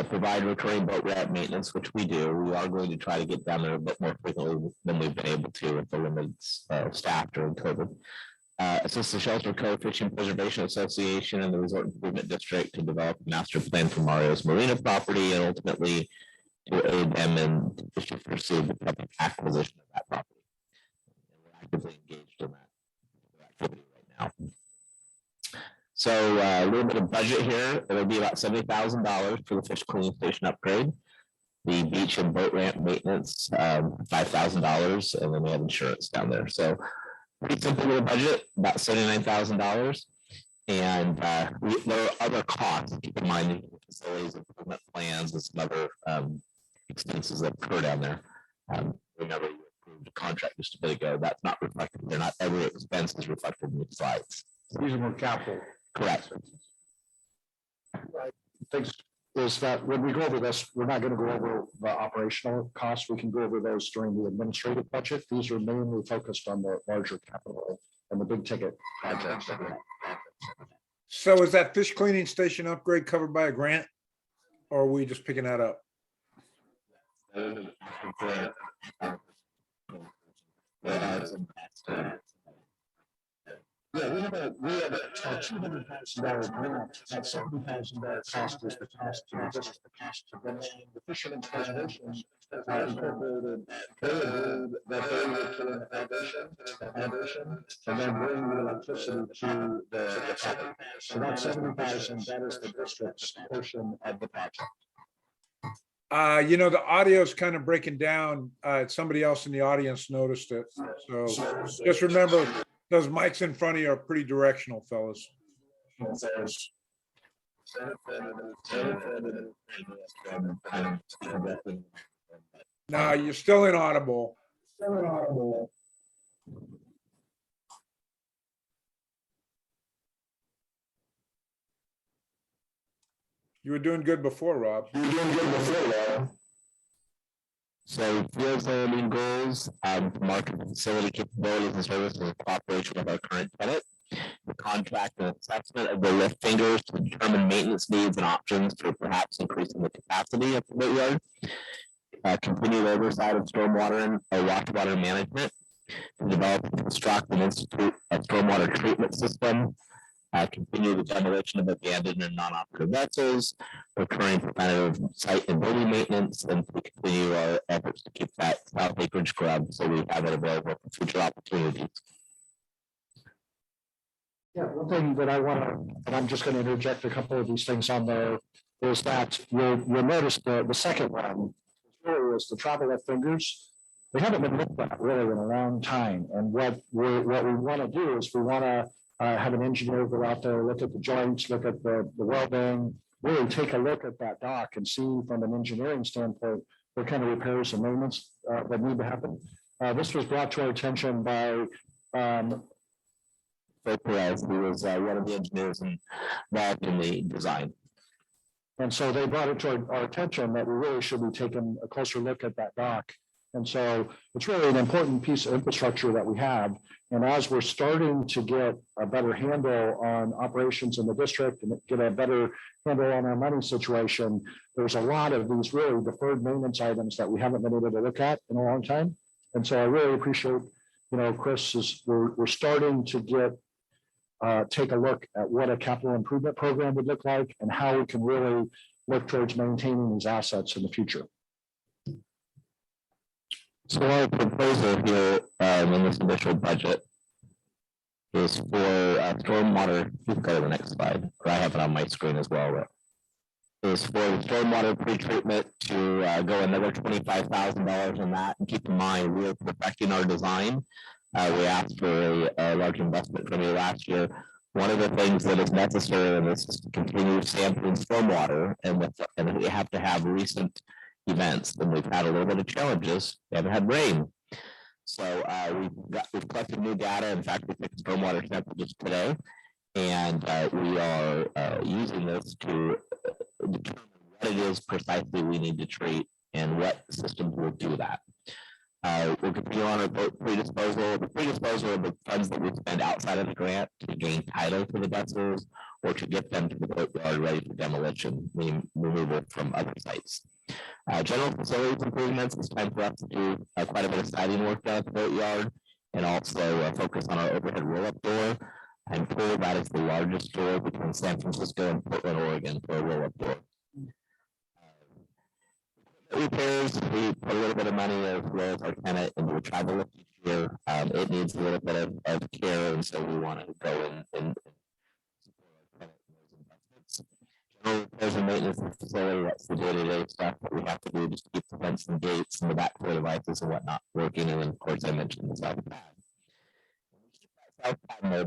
Provide recurring boat route maintenance, which we do. We are going to try to get down there a bit more frequently than we've been able to with the limited staff during COVID. Assist the Shelter Cove Fishing Preservation Association and the Resort Improvement District to develop a master plan for Mario's Marina property and ultimately to aid them in to pursue the public acquisition of that property. And we're actively engaged in that activity right now. So a little bit of budget here. It'll be about $70,000 for the fish cleaning station upgrade. The beach and boat ramp maintenance, $5,000, and then we have insurance down there. So pretty simple little budget, about $79,000. And there are other costs. Keep in mind, facilities, improvement plans, and some other expenses that occur down there. Remember, you approved a contract just a bit ago. That's not reflected. They're not every expense is reflected in the slides. These are more capital. Correct. Things is that when we go over this, we're not going to go over the operational costs. We can go over those during the administrative budget. These are mainly focused on the larger capital and the big ticket projects that we have. So is that fish cleaning station upgrade covered by a grant? Or are we just picking that up? Yeah, we have a $200,000 grant. That $70,000 cost is the cost to just the cost to bring in the fishermen's preservation. Incorporated, they agreed that they would put in the foundation, and then bring the electricity to the property. So that $70,000, that is the district's portion of the project. You know, the audio is kind of breaking down. Somebody else in the audience noticed it. So just remember, those mics in front of you are pretty directional, fellas. No, you're still inaudible. You were doing good before, Rob. So field zoning goals, market facility capabilities and services in cooperation with our current tenant. The contract and assessment of the lift fingers to determine maintenance needs and options for perhaps increasing the capacity of the boatyard. Continued oversight of stormwater and wastewater management. To develop and construct and institute a stormwater treatment system. Continue the demolition of abandoned and non-operative vessels, recurring preventative site and building maintenance, and to continue our efforts to keep that south acreage scrub so we have it available for future opportunities. Yeah, one thing that I want to, and I'm just going to interject a couple of these things on there, is that you'll notice the second one really is the travel lift fingers. They haven't been looked at really in a long time, and what we want to do is we want to have an engineer go out there, look at the joints, look at the welding, really take a look at that dock and see from an engineering standpoint what kind of repairs and maintenance that need to happen. This was brought to our attention by Perilous, who was one of the engineers involved in the design. And so they brought it to our attention that we really should be taking a closer look at that dock. And so it's really an important piece of infrastructure that we have. And as we're starting to get a better handle on operations in the district and get a better handle on our money situation, there's a lot of these really deferred maintenance items that we haven't been able to look at in a long time. And so I really appreciate, Chris, we're starting to take a look at what a capital improvement program would look like and how we can really look towards maintaining these assets in the future. So our proposal here in this initial budget is for stormwater. Please go to the next slide, or I have it on my screen as well. Is for stormwater pretreatment to go another $25,000 on that. And keep in mind, we are perfecting our design. We asked for a large investment from you last year. One of the things that is necessary in this is to continue sampling stormwater, and we have to have recent events. And we've had a little bit of challenges. We haven't had rain. So we've collected new data. In fact, we took stormwater samples today, and we are using this to determine what it is precisely we need to treat and what systems will do that. We'll continue on our predisposal of the funds that we spend outside of the grant to gain title to the vessels or to get them to the boatyard ready for demolition, removal from other sites. General facilities improvements, it's time for us to do quite a bit of siding work down at the boatyard and also focus on our overhead roll-up door. I'm told that is the largest door between San Francisco and Portland, Oregon for a roll-up door. Repairs, we put a little bit of money as well as our tenant into a travel lift each year. It needs a little bit of care, and so we want to go in and general repairs and maintenance of the facility. That's the day-to-day stuff that we have to do just to keep the fence and gates and the backflow devices and whatnot working. And then, of course, I mentioned the south pad.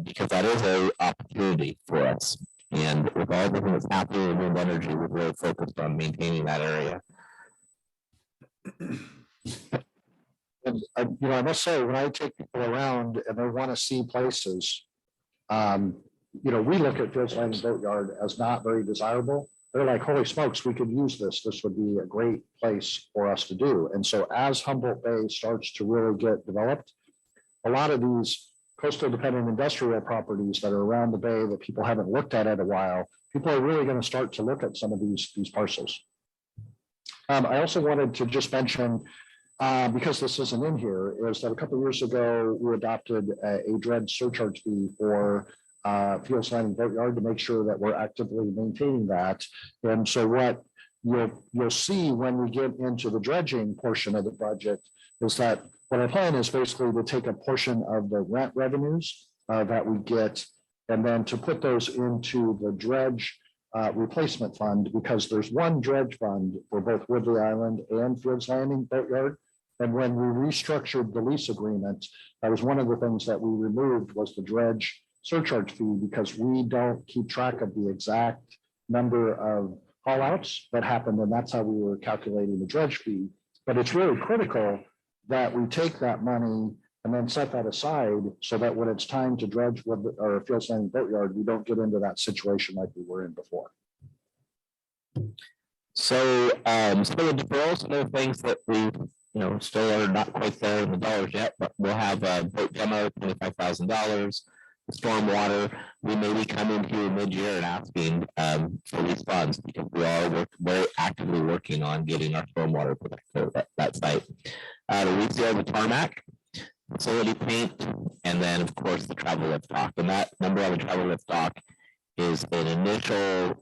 Because that is an opportunity for us. And with all everything that's happening in wind energy, we're really focused on maintaining that area. And I must say, when I take people around and they want to see places, we look at Fields Landing Boatyard as not very desirable. They're like, holy smokes, we could use this. This would be a great place for us to do. And so as Humboldt Bay starts to really get developed, a lot of these coastal dependent industrial properties that are around the bay that people haven't looked at in a while, people are really going to start to look at some of these parcels. I also wanted to just mention, because this isn't in here, is that a couple of years ago, we adopted a dredge surcharge fee for Fields Landing Boatyard to make sure that we're actively maintaining that. And so what you'll see when we get into the dredging portion of the budget is that what I plan is basically to take a portion of the rent revenues that we get and then to put those into the dredge replacement fund, because there's one dredge fund for both Woodley Island and Fields Landing Boatyard. And when we restructured the lease agreement, that was one of the things that we removed was the dredge surcharge fee, because we don't keep track of the exact number of haul outs that happened. And that's how we were calculating the dredge fee. But it's really critical that we take that money and then set that aside so that when it's time to dredge with our Fields Landing Boatyard, we don't get into that situation like we were in before. So some of the deferrals, some of the things that we still are not quite there in the dollars yet, but we'll have a boat demo, $25,000. Stormwater, we may be coming to you mid-year and asking for these funds, because we are very actively working on getting our stormwater protected at that site. The resale of the tarmac, facility paint, and then of course the travel lift dock. And that number on the travel lift dock is an initial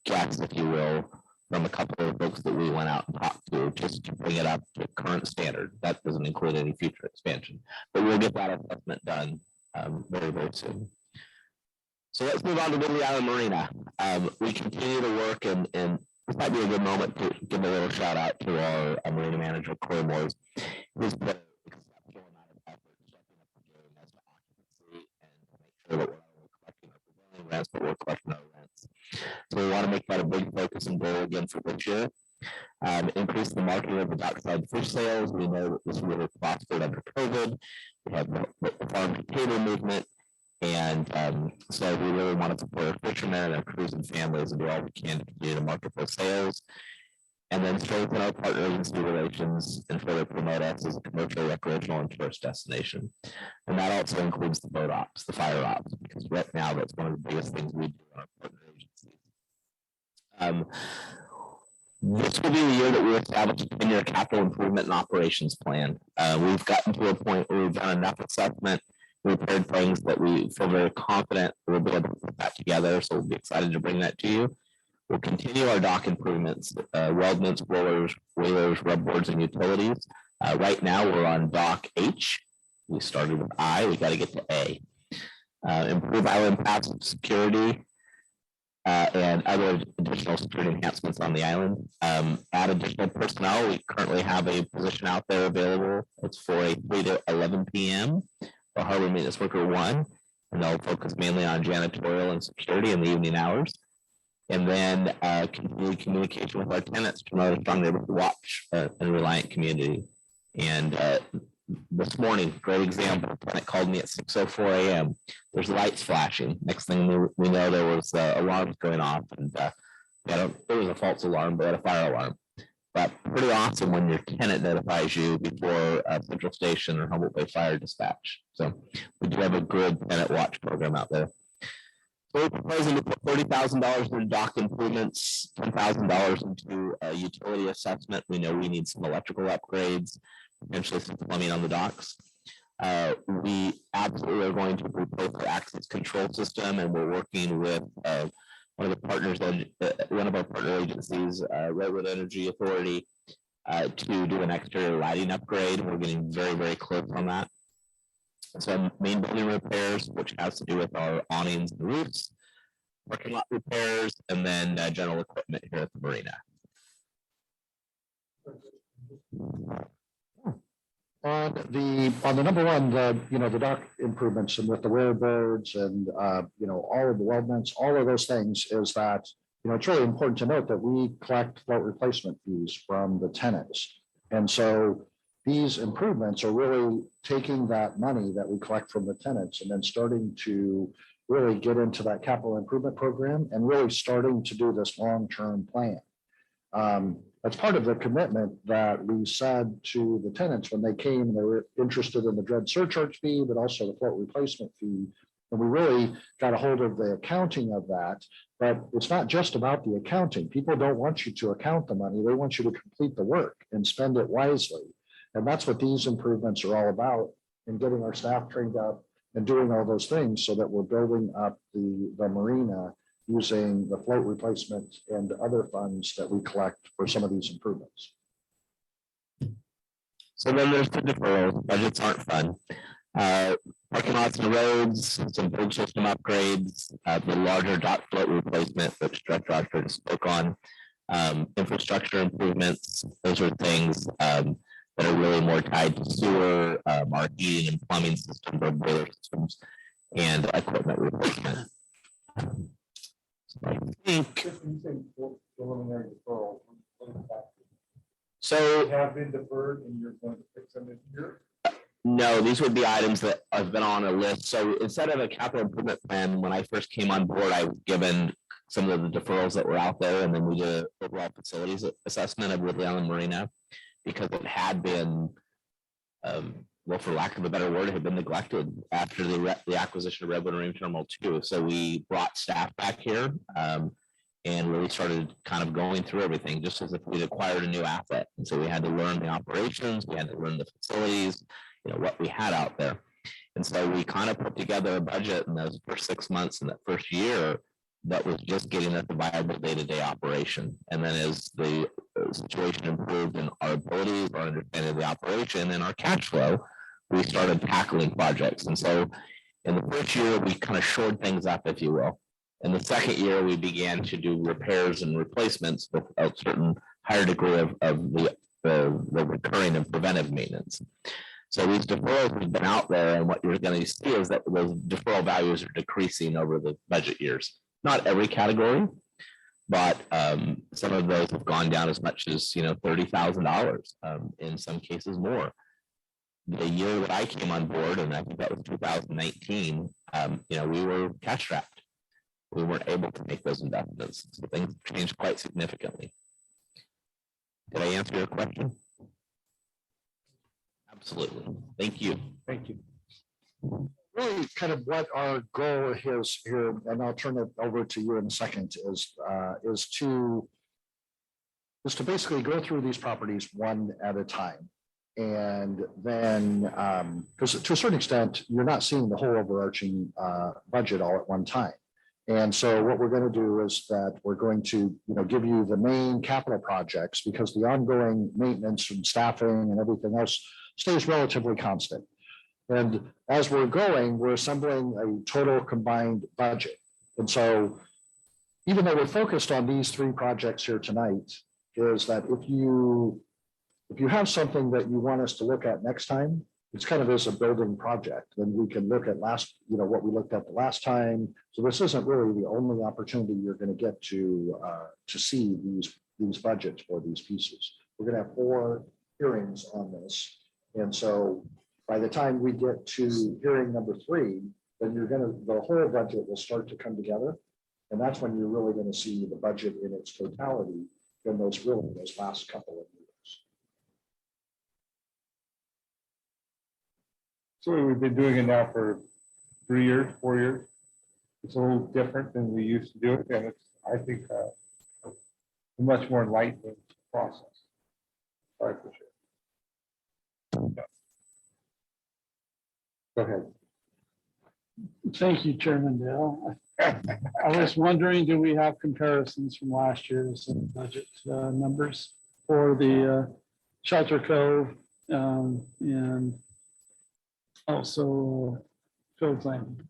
guess, if you will, from a couple of folks that we went out and talked to, just to bring it up to current standard. That doesn't include any future expansion, but we'll get that assessment done very, very soon. So let's move on to Woodley Island Marina. We continue to work, and this might be a good moment to give a little shout out to our Marina manager, Corey Moores, who's put an exceptional amount of effort stepping up the game as to occupancy and to make sure that we're not only collecting our prevailing rents, but we're collecting our rents. So we want to make that a big focus and goal again for this year. Increase the marketing of the dockside fish sales. We know that this really prospered under COVID. We have the farm to table movement. And so we really want to support our fishermen and our crews and families and do all we can to continue to market those sales. And then strengthen our partner agency relations and further promote us as a commercial, recreational, and tourist destination. And that also includes the boat ops, the fire ops, because right now that's one of the biggest things we do in our partner agencies. This will be the year that we establish a 10-year capital improvement and operations plan. We've gotten to a point where we've done enough assessment, prepared things that we feel very confident we'll be able to put that together. So we'll be excited to bring that to you. We'll continue our dock improvements, weldments, rollers, whalers, rub boards, and utilities. Right now we're on dock H. We started with I, we got to get to A. improve island path security, and other additional security enhancements on the island. Add additional personnel. We currently have a position out there available. It's for a 3 to 11 p.m. for Harbor Maintenance Worker 1, and they'll focus mainly on janitorial and security in the evening hours. And then continue communication with our tenants to promote a strong neighborhood watch and reliant community. And this morning, great example, tenant called me at 6:04 a.m. There's lights flashing. Next thing we know, there was alarms going off, and it was a false alarm, but a fire alarm. But pretty awesome when your tenant notifies you before Central Station or Humboldt Bay Fire Dispatch. So we do have a good tenant watch program out there. So we're proposing to put $30,000 into dock improvements, $10,000 into a utility assessment. We know we need some electrical upgrades, potentially some plumbing on the docks. We absolutely are going to replace the access control system, and we're working with one of our partner agencies, Redwood Energy Authority, to do an exterior lighting upgrade. We're getting very, very close on that. So main building repairs, which has to do with our awnings and roofs, parking lot repairs, and then general equipment here at the marina. On the number one, the dock improvements and with the rare birds and all of the weldments, all of those things is that, it's really important to note that we collect float replacement fees from the tenants. And so these improvements are really taking that money that we collect from the tenants and then starting to really get into that capital improvement program and really starting to do this long-term plan. That's part of the commitment that we said to the tenants when they came. They were interested in the dredge surcharge fee, but also the float replacement fee. And we really got a hold of the accounting of that. But it's not just about the accounting. People don't want you to account the money. They want you to complete the work and spend it wisely. And that's what these improvements are all about, in getting our staff trained up and doing all those things so that we're building up the marina using the float replacement and other funds that we collect for some of these improvements. So then there's the deferrals. Budgets aren't fun. Parking lots and roads, some bridge system upgrades, the larger dock float replacement, which Director Oxford spoke on, infrastructure improvements. Those are things that are really more tied to sewer, our heating and plumbing systems, or boiler systems, and equipment replacement. I think. So Have been deferred and you're going to fix them this year? no, these would be items that have been on a list. So instead of a capital improvement plan, when I first came on board, I was given some of the deferrals that were out there, and then we did an overall facilities assessment of Woodland and Marina, because it had been, well, for lack of a better word, it had been neglected after the acquisition of Redwood Marine Terminal 2. So we brought staff back here and really started kind of going through everything, just as if we'd acquired a new asset. And so we had to learn the operations, we had to learn the facilities, what we had out there. And so we kind of put together a budget in those first 6 months in that first year that was just getting at the viable day-to-day operation. And then as the situation improved in our abilities, our understanding of the operation, and our cash flow, we started tackling projects. And so in the first year, we kind of shored things up, if you will. In the second year, we began to do repairs and replacements with a certain higher degree of the recurring and preventive maintenance. So these deferrals have been out there, and what you're going to see is that those deferral values are decreasing over the budget years. Not every category, but some of those have gone down as much as $30,000, in some cases more. The year that I came on board, and I think that was 2019, we were cash strapped. We weren't able to make those investments. So things changed quite significantly. Did I answer your question? Absolutely. Thank you. Thank you. Really kind of what our goal is here, and I'll turn it over to you in a second, is to basically go through these properties one at a time. And then, because to a certain extent, you're not seeing the whole overarching budget all at one time. And so what we're going to do is that we're going to, give you the main capital projects, because the ongoing maintenance and staffing and everything else stays relatively constant. And as we're going, we're assembling a total combined budget. And so even though we're focused on these three projects here tonight, is that if you have something that you want us to look at next time, it's kind of as a building project, then we can look at what we looked at the last time. So this isn't really the only opportunity you're going to get to see these budgets for these pieces. We're going to have 4 hearings on this. And so by the time we get to hearing number 3, then the whole budget will start to come together. And that's when you're really going to see the budget in its totality in those last couple of years. So we've been doing it now for 3 years, 4 years. It's a little different than we used to do it, and it's, I think, a much more enlightening process. Sorry for sure. Go ahead. Thank you, Chairman Dale. I was wondering, do we have comparisons from last year's budget numbers for the Shelter Cove and also Fields Landing?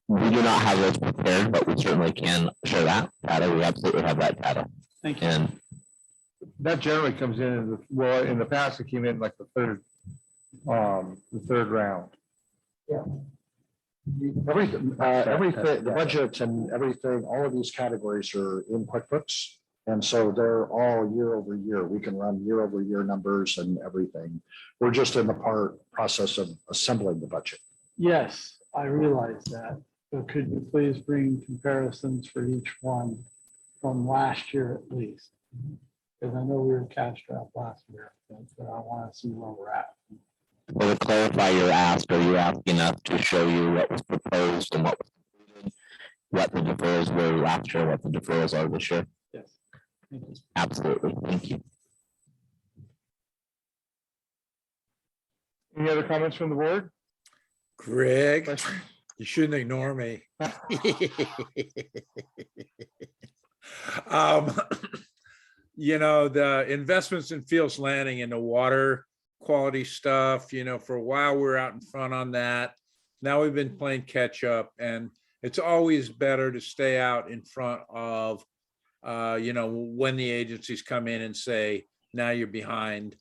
We do not have those prepared, but we certainly can share that data. We absolutely have that data. Thank you. And That generally comes in, in the past, it came in like the third round. Everything, the budget and everything, all of these categories are in QuickBooks. And so they're all year over year. We can run year over year numbers and everything. We're just in the process of assembling the budget. Yes, I realize that. So could you please bring comparisons for each one from last year at least? Because I know we were cash strapped last year, but I want to see where we're at. well, to clarify your ask, are you asking us to show you what was proposed and what was completed, what the deferrals were last year, what the deferrals are this year? Yes. Thank you. Absolutely. Thank you. Any other comments from the board? Greg, you shouldn't ignore me. The investments in Fields Landing and the water quality stuff, for a while we were out in front on that. Now we've been playing catch up, and it's always better to stay out in front of, when the agencies come in and say, now you're behind.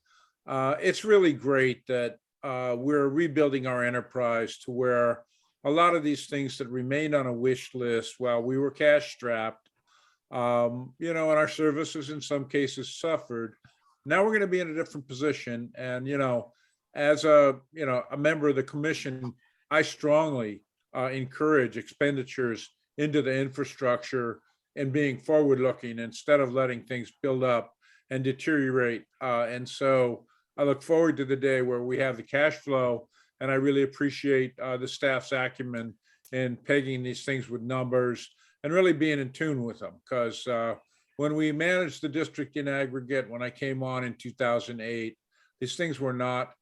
It's really great that we're rebuilding our enterprise to where a lot of these things that remained on a wish list while we were cash strapped, and our services in some cases suffered. Now we're going to be in a different position. And, as a member of the commission, I strongly encourage expenditures into the infrastructure and being forward looking instead of letting things build up and deteriorate. And so I look forward to the day where we have the cash flow, and I really appreciate the staff's acumen in pegging these things with numbers and really being in tune with them. Because when we managed the district in aggregate, when I came on in 2008, these things were not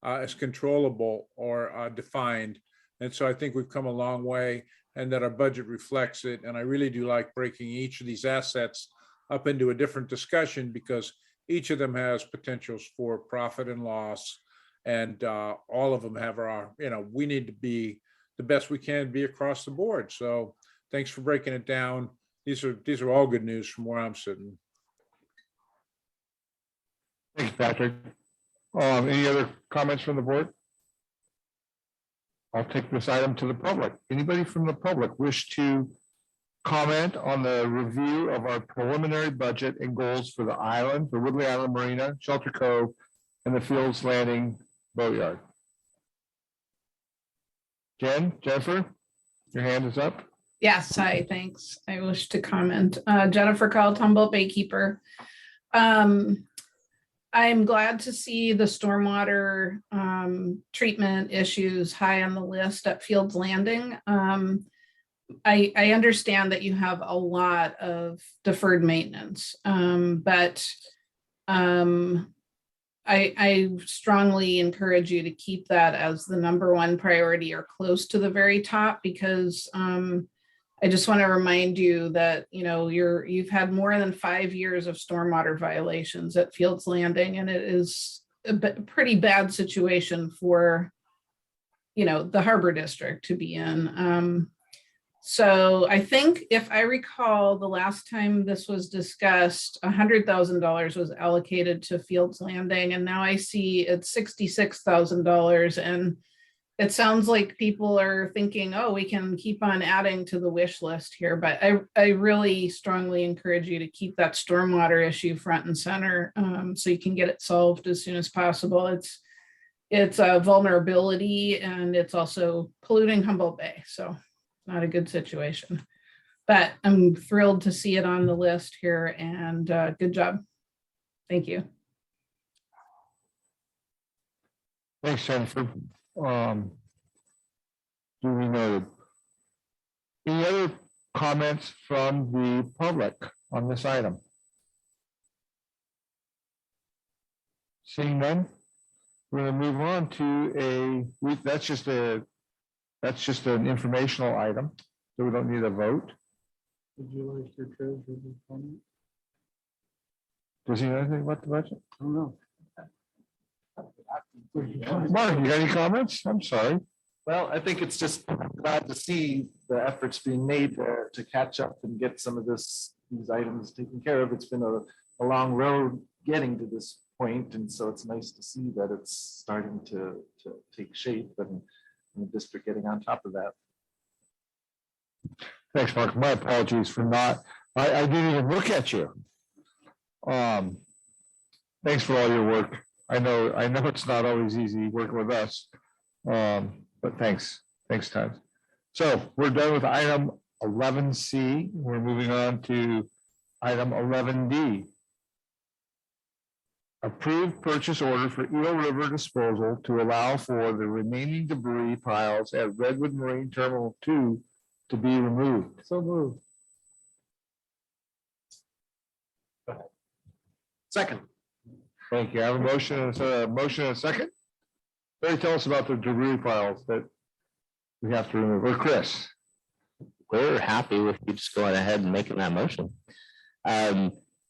as controllable or defined. And so I think we've come a long way, and that our budget reflects it. And I really do like breaking each of these assets up into a different discussion, because each of them has potentials for profit and loss. And all of them have we need to be the best we can be across the board. So thanks for breaking it down. These are all good news from where I'm sitting. Thanks, Patrick. Any other comments from the board? I'll take this item to the public. Anybody from the public wish to comment on the review of our preliminary budget and goals for the island, for Woodland Island Marina, Shelter Cove, and the Fields Landing Boatyard? Jennifer, your hand is up. Yes, hi, thanks. I wish to comment. Jennifer called Humboldt Baykeeper. I'm glad to see the stormwater treatment issues high on the list at Fields Landing. I understand that you have a lot of deferred maintenance, but I strongly encourage you to keep that as the #1 priority or close to the very top, because I just want to remind you that, you've had more than 5 years of stormwater violations at Fields Landing, and it is a pretty bad situation for, the harbor district to be in. So I think if I recall, the last time this was discussed, $100,000 was allocated to Fields Landing, and now I see it's $66,000. And it sounds like people are thinking, oh, we can keep on adding to the wish list here, but I really strongly encourage you to keep that stormwater issue front and center, so you can get it solved as soon as possible. It's a vulnerability, and it's also polluting Humboldt Bay, so not a good situation. But I'm thrilled to see it on the list here, and good job. Thank you. Thanks, Jennifer. Duly noted. Any other comments from the public on this item? Seeing none, we're going to move on to that's just an informational item, so we don't need a vote. Would you like your treasurer to comment? Does he know anything about the budget? I don't know. Mark, you got any comments? I'm sorry. Well, I think it's just glad to see the efforts being made to catch up and get some of these items taken care of. It's been a long road getting to this point, and so it's nice to see that it's starting to take shape and the district getting on top of that. Thanks, Mark. My apologies for not, I didn't even look at you. Thanks for all your work. I know it's not always easy working with us. But thanks, Todd. So we're done with item 11C. We're moving on to item 11D. Approved purchase order for Eel River disposal to allow for the remaining debris piles at Redwood Marine Terminal 2 to be removed. So moved. Second. Thank you. I have a motion and a second. Barry, tell us about the debris piles that we have to remove. Or Chris. We're happy with you just going ahead and making that motion.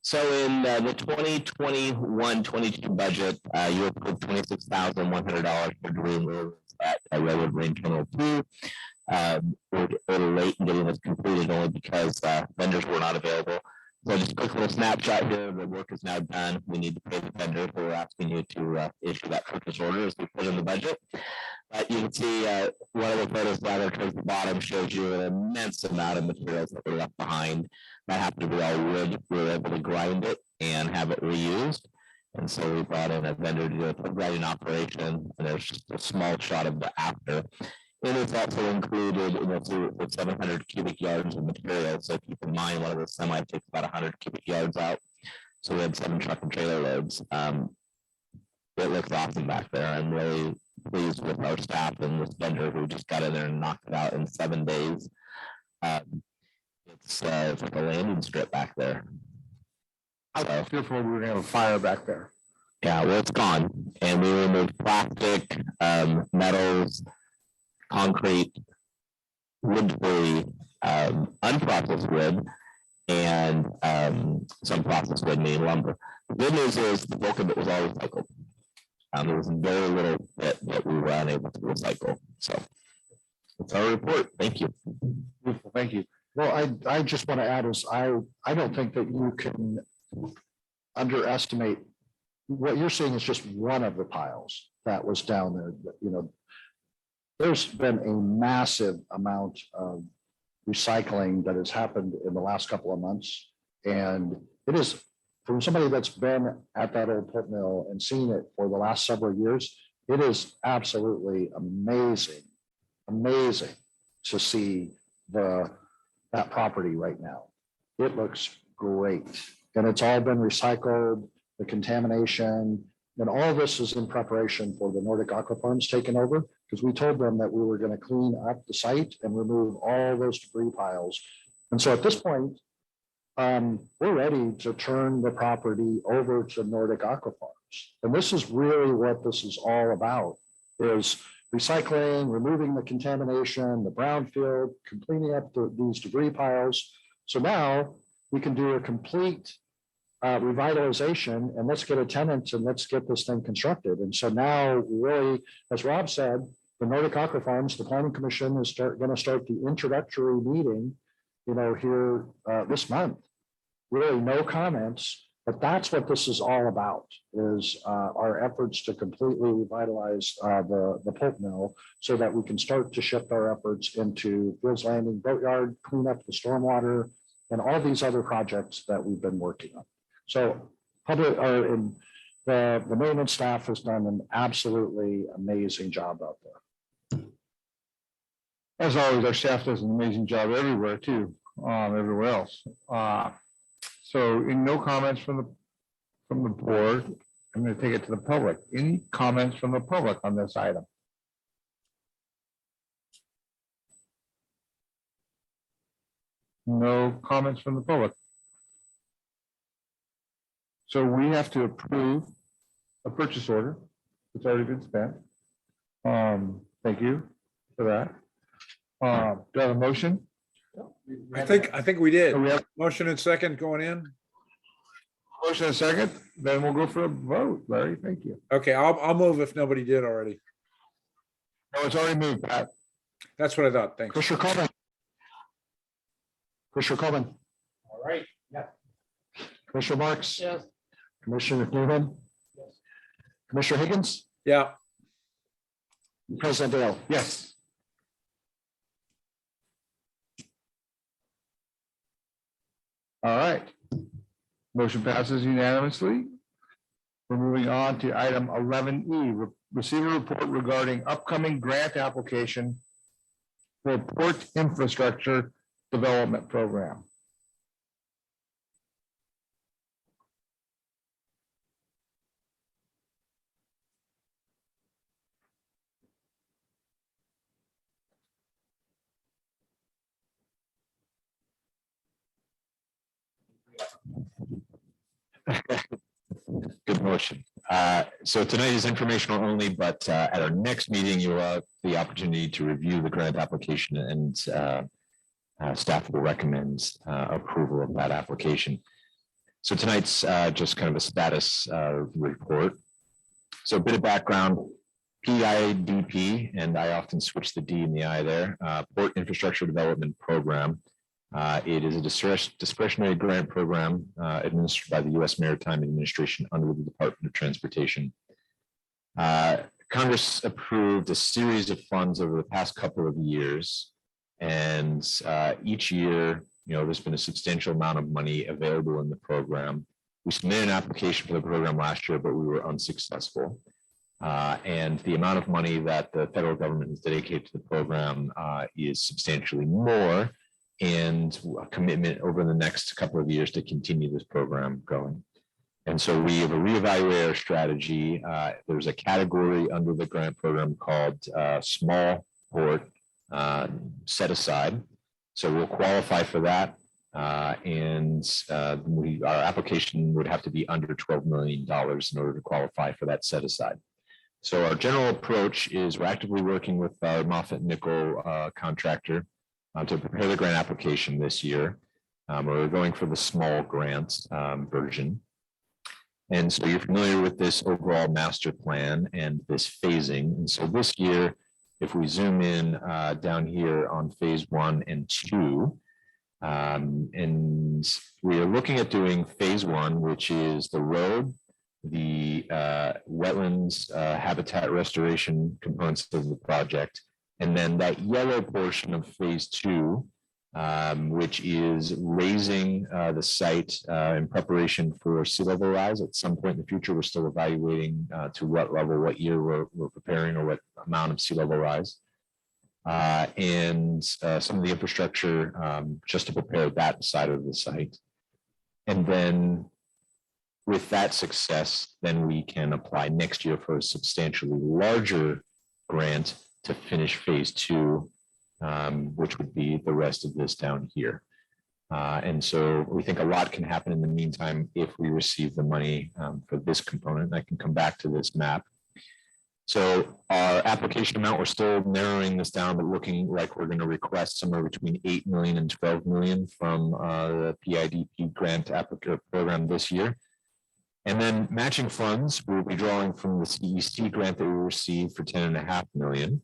So in the 2021-22 budget, you approved $26,100 for debris removal at Redwood Marine Terminal 2. We're a little late in getting this completed only because vendors were not available. So just a quick little snapshot here. The work is now done. We need to pay the vendor. So we're asking you to issue that purchase order as we put in the budget. You can see one of the photos down towards the bottom shows you an immense amount of materials that were left behind. That happened to be all wood. We were able to grind it and have it reused. And so we brought in a vendor to do a grinding operation. And there's just a small shot of the after. It is also included with 700 cubic yards of material. So keep in mind, one of the semi takes about 100 cubic yards out. So we had 7 truck and trailer loads. It looks awesome back there. I'm really pleased with our staff and this vendor who just got in there and knocked it out in 7 days. It's like a landing strip back there. I was fearful we were going to have a fire back there. Yeah, well, it's gone. And we removed plastic, metals, concrete, wood debris, unprocessed wood, and some processed wood, meaning lumber. The good news is the bulk of it was all recycled. There was very little bit that we were unable to recycle. So that's our report. Thank you. Beautiful, thank you. Well, I just want to add is I don't think that you can underestimate what you're seeing is just one of the piles that was down there. There's been a massive amount of recycling that has happened in the last couple of months. And it is, from somebody that's been at that old pulp mill and seen it for the last several years, it is absolutely amazing to see that property right now. It looks great. And it's all been recycled, the contamination, and all this is in preparation for the Nordic Aqua Farms taking over, because we told them that we were going to clean up the site and remove all those debris piles. And so at this point, we're ready to turn the property over to Nordic Aqua Farms. And this is really what this is all about, is recycling, removing the contamination, the brownfield, cleaning up these debris piles. So now we can do a complete revitalization, and let's get a tenant and let's get this thing constructed. And so now really, as Rob said, the Nordic Aqua Farms, the Planning Commission is going to start the introductory meeting, here this month. Really no comments, but that's what this is all about, is our efforts to completely revitalize the pulp mill so that we can start to shift our efforts into Fields Landing Boatyard, clean up the stormwater, and all these other projects that we've been working on. So the maintenance staff has done an absolutely amazing job out there. As always, our staff does an amazing job everywhere too, everywhere else. So in no comments from the board, I'm going to take it to the public. Any comments from the public on this item? No comments from the public. So we have to approve a purchase order. It's already been spent. Thank you for that. Do I have a motion? I think we did. So we have Motion and second going in. motion and a second, then we'll go for a vote. Larry, thank you. Okay, I'll move if nobody did already. No, it's already moved, Pat. That's what I thought. Thanks. Commissioner Coleman. Commissioner Coleman. All right, yeah. Commissioner Marks. Yes. Commissioner Newman. Commissioner Higgins. Yeah. President Dale. Yes. All right. Motion passes unanimously. We're moving on to item 11E, receive a report regarding upcoming grant application for Port Infrastructure Development Program. Good motion. So tonight is informational only, but at our next meeting, you'll have the opportunity to review the grant application, and staff will recommend approval of that application. So tonight's just kind of a status report. So a bit of background, PIDP, and I often switch the D and the I there, Port Infrastructure Development Program. It is a discretionary grant program administered by the U.S. Maritime Administration under the Department of Transportation. Congress approved a series of funds over the past couple of years, and each year, there's been a substantial amount of money available in the program. We submitted an application for the program last year, but we were unsuccessful. And the amount of money that the federal government has dedicated to the program is substantially more, and a commitment over the next couple of years to continue this program going. And so we have reevaluated our strategy. There's a category under the grant program called small port set aside. So we'll qualify for that. And our application would have to be under $12 million in order to qualify for that set aside. So our general approach is we're actively working with our Moffitt Nickel contractor to prepare the grant application this year. We're going for the small grant version. And so you're familiar with this overall master plan and this phasing. And so this year, if we zoom in down here on phase 1 and 2, and we are looking at doing phase 1, which is the road, the wetlands habitat restoration components of the project, and then that yellow portion of phase 2, which is raising the site in preparation for sea level rise at some point in the future. We're still evaluating to what level, what year we're preparing, or what amount of sea level rise. And some of the infrastructure just to prepare that side of the site. And then with that success, then we can apply next year for a substantially larger grant to finish phase 2, which would be the rest of this down here. And so we think a lot can happen in the meantime if we receive the money for this component. I can come back to this map. So our application amount, we're still narrowing this down, but looking like we're going to request somewhere between 8 million and 12 million from the PIDP grant application program this year. And then matching funds, we'll be drawing from the CEC grant that we received for 10.5 million.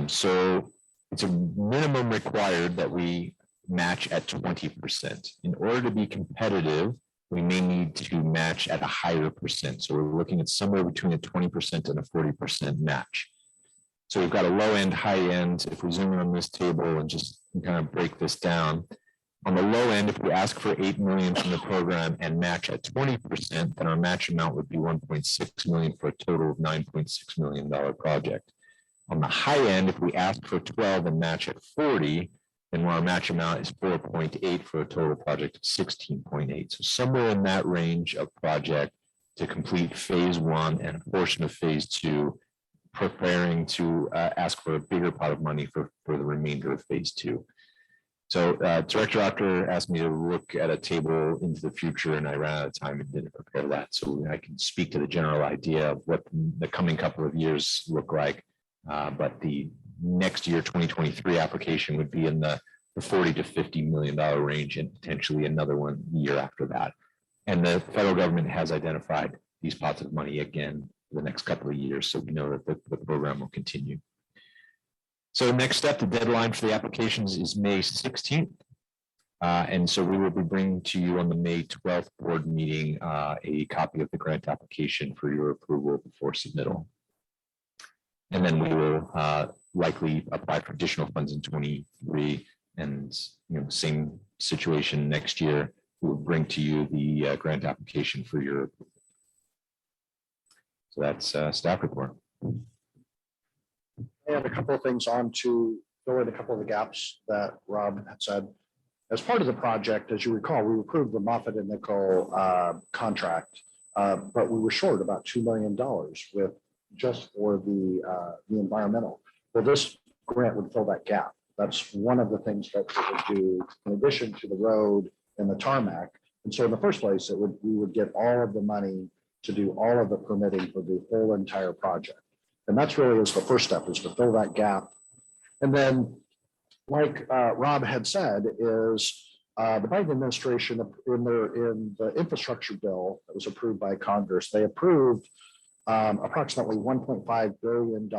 So it's a minimum required that we match at 20%. In order to be competitive, we may need to match at a higher percent. So we're looking at somewhere between a 20% and a 40% match. So we've got a low end, high end. If we zoom in on this table and just kind of break this down, on the low end, if we ask for 8 million from the program and match at 20%, then our match amount would be 1.6 million for a total of $9.6 million project. On the high end, if we ask for 12 and match at 40, then our match amount is 4.8 for a total project of 16.8. So somewhere in that range of project to complete phase 1 and a portion of phase 2, preparing to ask for a bigger pot of money for the remainder of phase 2. So Director Ocker asked me to look at a table into the future, and I ran out of time and didn't prepare that. So I can speak to the general idea of what the coming couple of years look like. But the next year, 2023 application would be in the $40 to $50 million range, and potentially another one year after that. And the federal government has identified these pots of money again for the next couple of years. So we know that the program will continue. So next step, the deadline for the applications is May 16th. And so we will be bringing to you on the May 12th board meeting a copy of the grant application for your approval before submittal. And then we will likely apply for additional funds in 23, and same situation next year. We'll bring to you the grant application for your approval. So that's staff report. I have a couple of things on to fill in a couple of the gaps that Rob had said. As part of the project, as you recall, we approved the Moffitt and Nickel contract, but we were short about $2 million with just for the environmental. Well, this grant would fill that gap. That's one of the things that we would do in addition to the road and the tarmac. And so in the first place, we would get all of the money to do all of the permitting for the whole entire project. And that's really is the first step, is to fill that gap. And then, like Rob had said, is the Biden administration in the infrastructure bill that was approved by Congress, they approved approximately $1.5 billion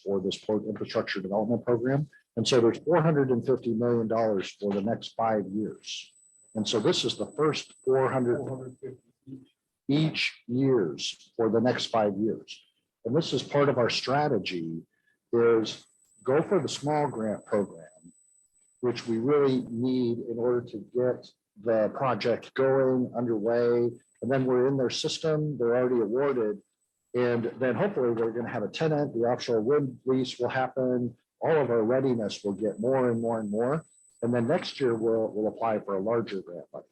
for this port infrastructure development program. And so there's $450 million for the next 5 years. And so this is the first 450 each years for the next 5 years. And this is part of our strategy, is go for the small grant program, which we really need in order to get the project going, underway. And then we're in their system, they're already awarded. And then hopefully we're going to have a tenant, the offshore wind lease will happen, all of our readiness will get more and more and more. And then next year we'll apply for a larger grant money.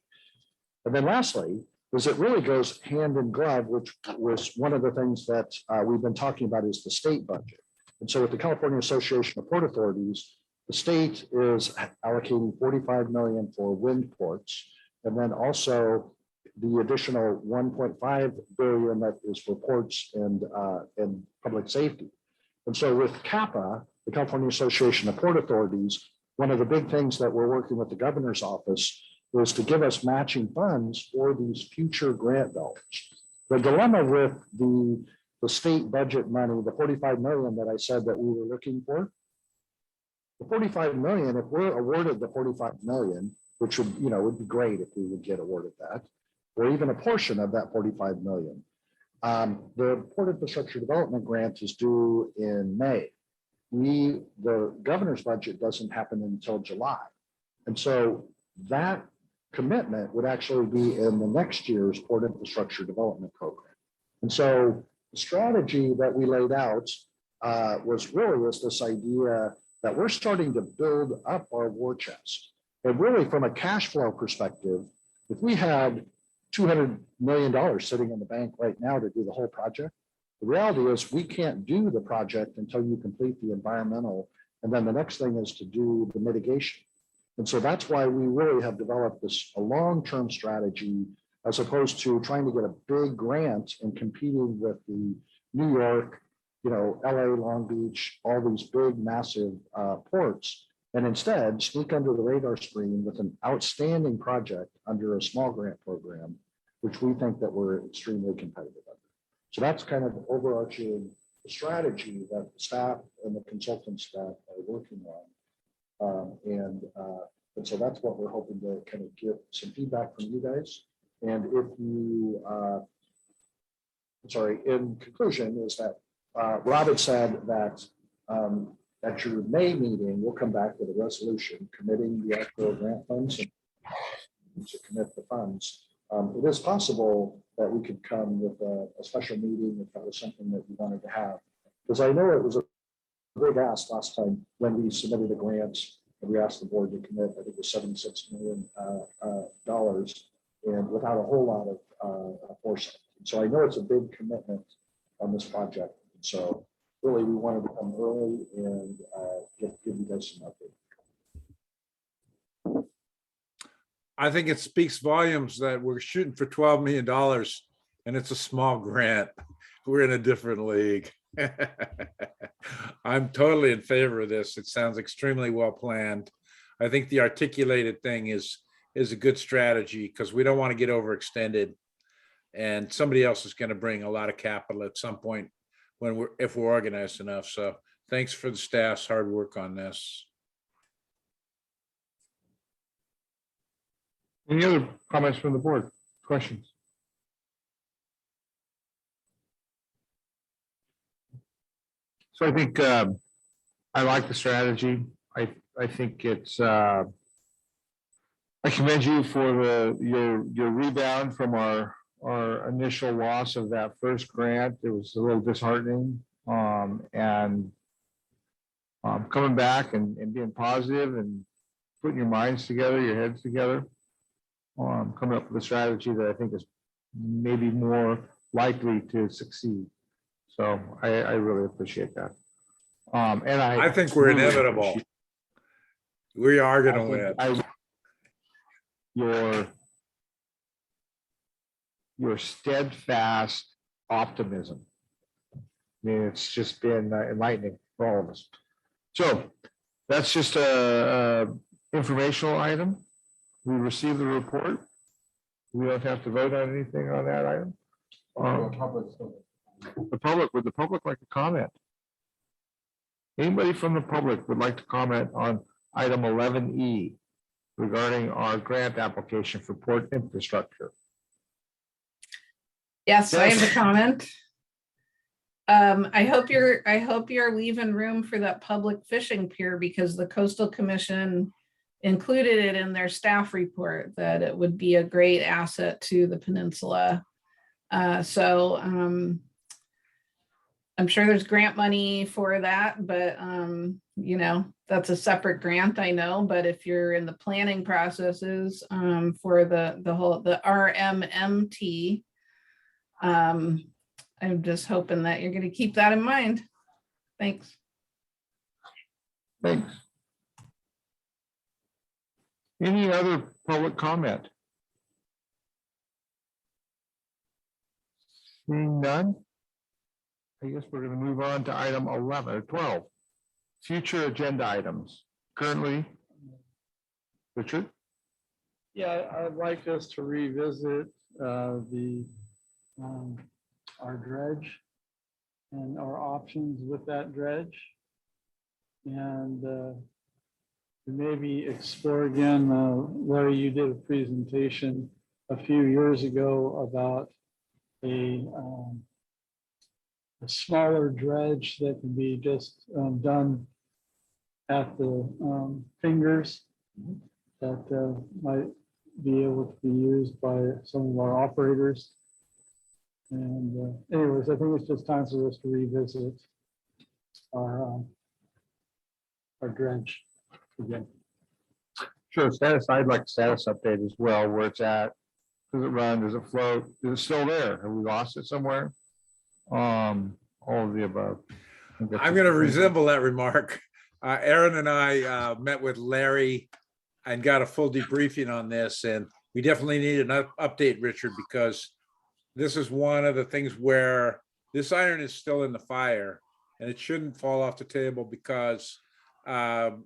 And then lastly, is it really goes hand in glove, which was one of the things that we've been talking about, is the state budget. And so with the California Association of Port Authorities, the state is allocating $45 million for wind ports, and then also the additional $1.5 billion that is for ports and public safety. And so with CAPA, the California Association of Port Authorities, one of the big things that we're working with the governor's office was to give us matching funds for these future grant dollars. The dilemma with the state budget money, the $45 million that I said that we were looking for, the $45 million, if we're awarded the $45 million, which would be great if we would get awarded that, or even a portion of that $45 million. The Port Infrastructure Development Grant is due in May. The governor's budget doesn't happen until July. And so that commitment would actually be in the next year's Port Infrastructure Development Program. And so the strategy that we laid out was this idea that we're starting to build up our war chest. And really from a cash flow perspective, if we had $200 million sitting in the bank right now to do the whole project, the reality is we can't do the project until you complete the environmental. And then the next thing is to do the mitigation. And so that's why we really have developed a long-term strategy, as opposed to trying to get a big grant and competing with the New York, LA, Long Beach, all these big, massive ports, and instead sneak under the radar screen with an outstanding project under a small grant program, which we think that we're extremely competitive under. So that's kind of overarching strategy that the staff and the consultant staff are working on. And so that's what we're hoping to kind of get some feedback from you guys. And if you, in conclusion, is that Rob had said that at your May meeting, we'll come back with a resolution committing the actual grant funds and to commit the funds. It is possible that we could come with a special meeting if that was something that we wanted to have. Because I know it was a big ask last time when we submitted a grant and we asked the board to commit, I think it was $76 million and without a whole lot of foresight. So I know it's a big commitment on this project. So really, we wanted to come early and give you guys some update. I think it speaks volumes that we're shooting for $12 million and it's a small grant. We're in a different league. I'm totally in favor of this. It sounds extremely well planned. I think the articulated thing is a good strategy because we don't want to get overextended. And somebody else is going to bring a lot of capital at some point if we're organized enough. So thanks for the staff's hard work on this. Any other comments from the board? Questions? So I think I like the strategy. I think it's I commend you for your rebound from our initial loss of that first grant. It was a little disheartening, and coming back and being positive and putting your minds together, your heads together, coming up with a strategy that I think is maybe more likely to succeed. So I really appreciate that. And I think we're really inevitable. We are going to win. Your steadfast optimism. I mean, it's just been enlightening for all of us. So that's just a informational item. We received the report. We don't have to vote on anything on that item. Would the public like to comment? Anybody from the public would like to comment on item 11E regarding our grant application for port infrastructure? Yes, I have a comment. I hope you're leaving room for that public fishing pier because the Coastal Commission included it in their staff report that it would be a great asset to the peninsula. So I'm sure there's grant money for that, but you know, that's a separate grant, I know. But if you're in the planning processes for the RMMT, I'm just hoping that you're going to keep that in mind. Thanks. Thanks. Any other public comment? Seeing none, I guess we're going to move on to item 11 or 12. Future agenda items. Currently, Richard? Yeah, I'd like us to revisit our dredge and our options with that dredge. And maybe explore again, Larry, you did a presentation a few years ago about a smaller dredge that can be just done at the fingers that might be able to be used by some of our operators. And anyways, I think it's just time for us to revisit our dredge again. Sure, status, I'd like status update as well, where it's at. Does it run? Does it float? Is it still there? Have we lost it somewhere? All of the above. I'm going to resemble that remark. Aaron and I met with Larry and got a full debriefing on this, and we definitely need an update, Richard, because this is one of the things where this iron is still in the fire, and it shouldn't fall off the table because the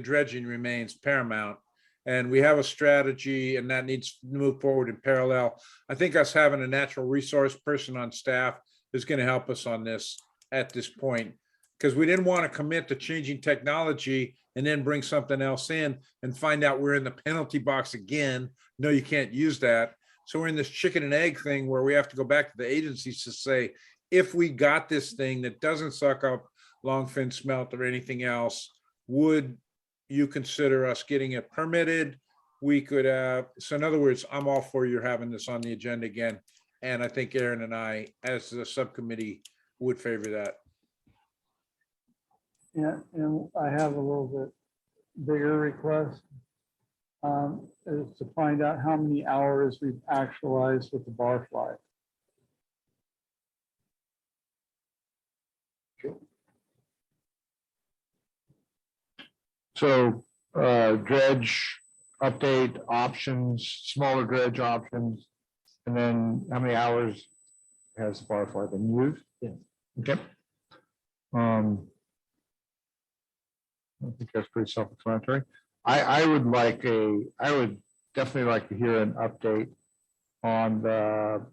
dredging remains paramount. And we have a strategy, and that needs to move forward in parallel. I think us having a natural resource person on staff is going to help us on this at this point. Because we didn't want to commit to changing technology and then bring something else in and find out we're in the penalty box again. No, you can't use that. So we're in this chicken and egg thing where we have to go back to the agencies to say, if we got this thing that doesn't suck up longfin smelt or anything else, would you consider us getting it permitted? We could, so in other words, I'm all for you having this on the agenda again. And I think Aaron and I, as the subcommittee, would favor that. Yeah, and I have a little bit bigger request. Is to find out how many hours we've actualized with the barfly. So dredge update options, smaller dredge options, and then how many hours has the barfly been used? Yeah. Okay. I think that's pretty self-explanatory. I would definitely like to hear an update on the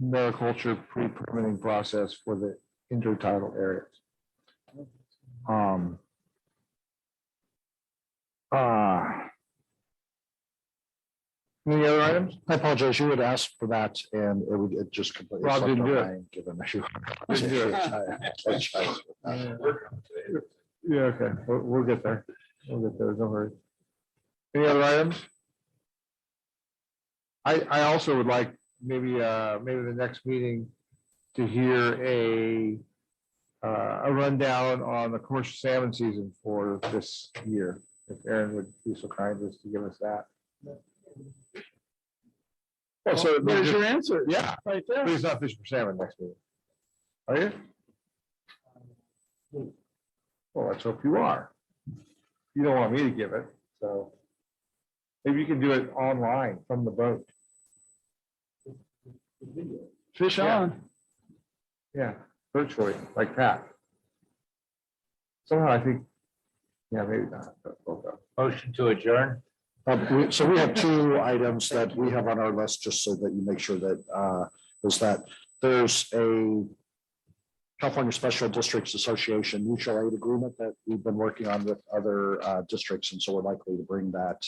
mariculture pre-permitting process for the intertidal areas. Any other items? I apologize, you had asked for that and it just completely. Rob didn't slipped do our it. mind, given that Didn't do it. I apologize. Yeah, okay, we'll get there. We'll get there, don't worry. Any other items? I also would like maybe the next meeting to hear a rundown on the commercial salmon season for this year. If Aaron would be so kind as to give us that. Well, so There's your answer. yeah, Right there. please not fish for salmon next meeting. Are you? Well, let's hope you are. You don't want me to give it, so maybe you can do it online from the boat. Fish Yeah. on. Yeah, virtually, like that. Somehow I think, yeah, maybe not. But we'll go. Motion to adjourn. So we have two items that we have on our list, just so that you make sure that, is that there's a California Special Districts Association mutual aid agreement that we've been working on with other districts, and so we're likely to bring that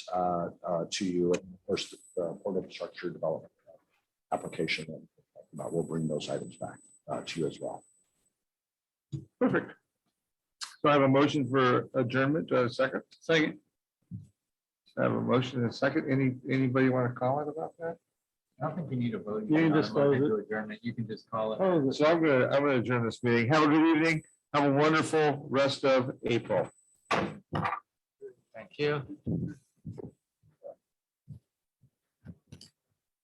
to you. And of course, the Port Infrastructure Development application, and we'll bring those items back to you as well. Perfect. So I have a motion for adjournment. Do I have a second? Second. I have a motion and a second. Anybody want to comment about that? I don't think you need a vote. You can just close it. Adjournment. You can just call it. Oh, So I'm gonna adjourn this meeting. Have a good evening. Have a wonderful rest of April. Thank you.